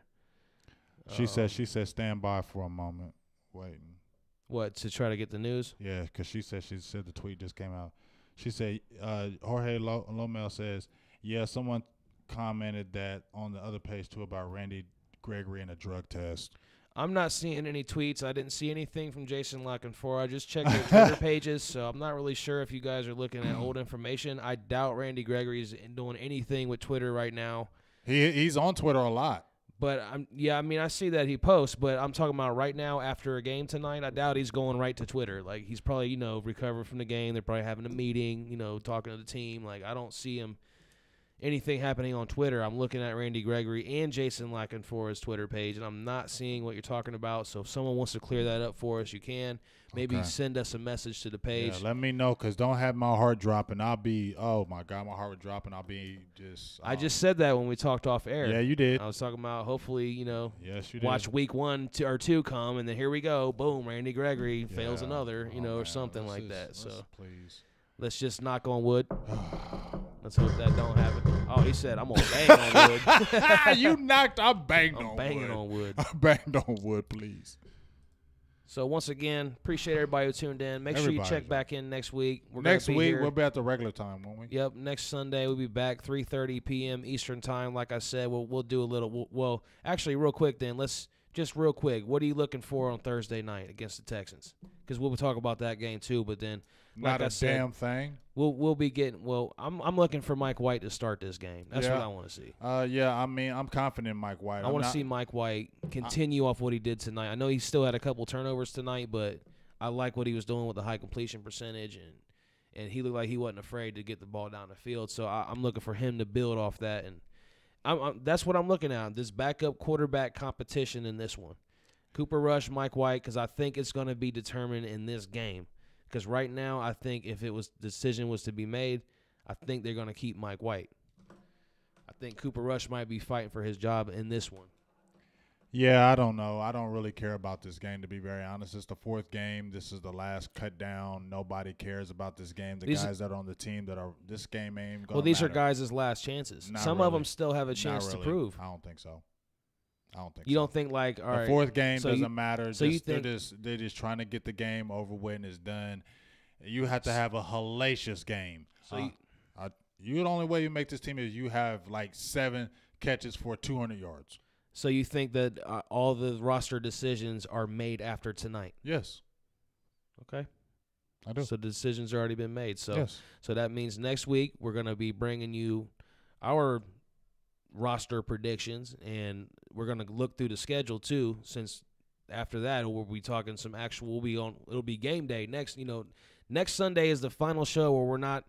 Speaker 2: She said stand by for a moment. Waiting.
Speaker 3: What, to try to get the news?
Speaker 2: Yeah, because she said the tweet just came out. She said, Jorge Lomel says, yeah, someone commented that on the other page too about Randy Gregory and a drug test.
Speaker 3: I'm not seeing any tweets. I didn't see anything from Jason Lockenfor. I just checked their Twitter pages, so I'm not really sure if you guys are looking at old information. I doubt Randy Gregory's doing anything with Twitter right now.
Speaker 2: He's on Twitter a lot.
Speaker 3: But, I see that he posts, but I'm talking about right now after a game tonight. I doubt he's going right to Twitter. Like, he's probably, recovered from the game. They're probably having a meeting, talking to the team. Like, I don't see him anything happening on Twitter. I'm looking at Randy Gregory and Jason Lockenfor's Twitter page, and I'm not seeing what you're talking about. So if someone wants to clear that up for us, you can. Maybe send us a message to the page.
Speaker 2: Yeah, let me know, because don't have my heart dropping. I'll be, oh, my God, my heart would drop, and I'll be just.
Speaker 3: I just said that when we talked off air.
Speaker 2: Yeah, you did.
Speaker 3: I was talking about hopefully,
Speaker 2: yes, you did.
Speaker 3: watch week 1 or 2 come, and then here we go. Boom, Randy Gregory fails another, or something like that. So
Speaker 2: please.
Speaker 3: Let's just knock on wood. Let's hope that don't happen. Oh, he said, I'm going to bang on wood.
Speaker 2: You knocked. I banged on wood.
Speaker 3: I'm banging on wood.
Speaker 2: I banged on wood, please.
Speaker 3: So, once again, appreciate everybody who tuned in. Make sure you check back in next week.
Speaker 2: Next week, we'll be at the regular time, won't we?
Speaker 3: Yep. Next Sunday, we'll be back 3:30 p.m. Eastern time. Like I said, we'll do a little. Well, actually, real quick then, let's just real quick. What are you looking for on Thursday night against the Texans? Because we'll talk about that game too. But then,
Speaker 2: like I said, damn thing.
Speaker 3: We'll be getting. Well, I'm looking for Mike White to start this game. That's what I want to see.
Speaker 2: I'm confident in Mike White.
Speaker 3: I want to see Mike White continue off what he did tonight. I know he still had a couple turnovers tonight, but I like what he was doing with the high completion percentage, and he looked like he wasn't afraid to get the ball down the field. So I'm looking for him to build off that, and that's what I'm looking at. This backup quarterback competition in this one. Cooper Rush, Mike White, because I think it's going to be determined in this game. Because right now, I think if decision was to be made, I think they're going to keep Mike White. I think Cooper Rush might be fighting for his job in this one.
Speaker 2: Yeah, I don't know. I don't really care about this game, to be very honest. It's the 4th game. This is the last cut down. Nobody cares about this game. Guys that are on the team this game ain't going to
Speaker 3: Well, these
Speaker 2: matter.
Speaker 3: are guys' last chances.
Speaker 2: Some
Speaker 3: of them still have a chance to prove.
Speaker 2: I don't think so.
Speaker 3: You don't think all right.
Speaker 2: The 4th game doesn't matter.
Speaker 3: So you think
Speaker 2: they're just trying to get the game over with and it's done. You have to have a hellacious game. So the only way you make this team is you have like 7 catches for 200 yards.
Speaker 3: So you think that all the roster decisions are made after tonight?
Speaker 2: Yes.
Speaker 3: Okay.
Speaker 2: I do.
Speaker 3: So the decisions already been made. So
Speaker 2: yes.
Speaker 3: So that means next week we're going to be bringing you our roster predictions, and we're going to look through the schedule too, since after that we'll be talking some actual it'll be game day next Sunday is the final show where we're not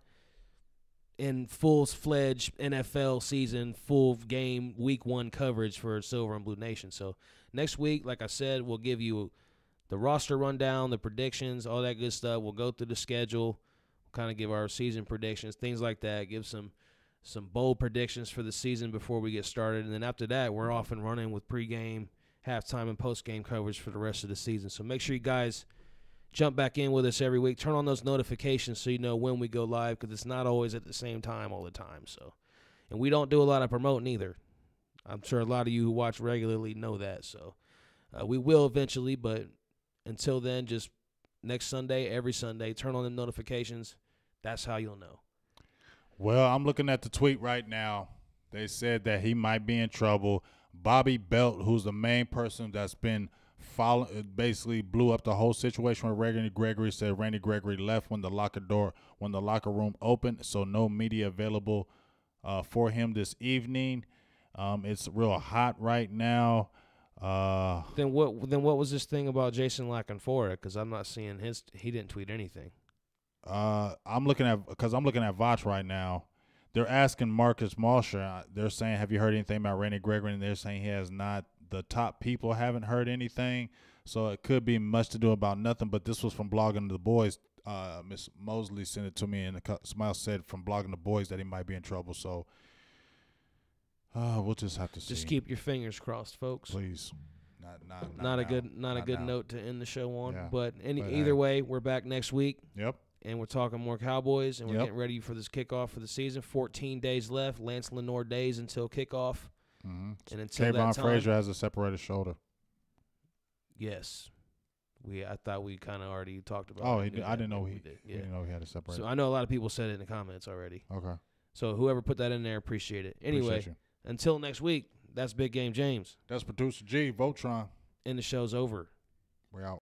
Speaker 3: in full-fledged NFL season, full game week 1 coverage for Silver and Blue Nation. So next week, like I said, we'll give you the roster rundown, the predictions, all that good stuff. We'll go through the schedule, kind of give our season predictions, things like that, give some bold predictions for the season before we get started. And then after that, we're off and running with pregame, halftime, and postgame coverage for the rest of the season. So make sure you guys jump back in with us every week. Turn on those notifications so you know when we go live, because it's not always at the same time all the time. So, and we don't do a lot of promoting either. I'm sure a lot of you who watch regularly know that. So we will eventually, but until then, just next Sunday, every Sunday, turn on the notifications. That's how you'll know.
Speaker 2: Well, I'm looking at the tweet right now. They said that he might be in trouble. Bobby Belt, who's the main person that's been basically blew up the whole situation with Randy Gregory, said Randy Gregory left when the locker room opened, so no media available for him this evening. It's real hot right now.
Speaker 3: Then what was this thing about Jason Lockenfor? Because I'm not seeing he didn't tweet anything.
Speaker 2: I'm looking at Voch right now. They're asking Marcus Malsher. They're saying, have you heard anything about Randy Gregory? And they're saying he has not. The top people haven't heard anything. So it could be much to do about nothing. But this was from Blogging the Boys. Miss Mosley sent it to me, and Smile said from Blogging the Boys that he might be in trouble. So we'll just have to see.
Speaker 3: Just keep your fingers crossed, folks.
Speaker 2: Please.
Speaker 3: Not a good note to end the show on.
Speaker 2: Yeah.
Speaker 3: But either way, we're back next week.
Speaker 2: Yep.
Speaker 3: And we're talking more Cowboys, and we're getting ready for this kickoff for the season. 14 days left. Lance Lenore days until kickoff.
Speaker 2: Mm-hmm.
Speaker 3: And until
Speaker 2: Kayvon
Speaker 3: that time,
Speaker 2: Frazier has a separated shoulder.
Speaker 3: Yes. I thought we kind of already talked about.
Speaker 2: Oh,
Speaker 3: it.
Speaker 2: I didn't know
Speaker 3: we did. Yeah.
Speaker 2: We didn't know he had to separate.
Speaker 3: So I know a lot of people said it in the comments already.
Speaker 2: Okay.
Speaker 3: So whoever put that in there, appreciate it. Anyway, until next week, that's Big Game James.
Speaker 2: That's Producer G, Voltron.
Speaker 3: And the show's over.
Speaker 2: We're out.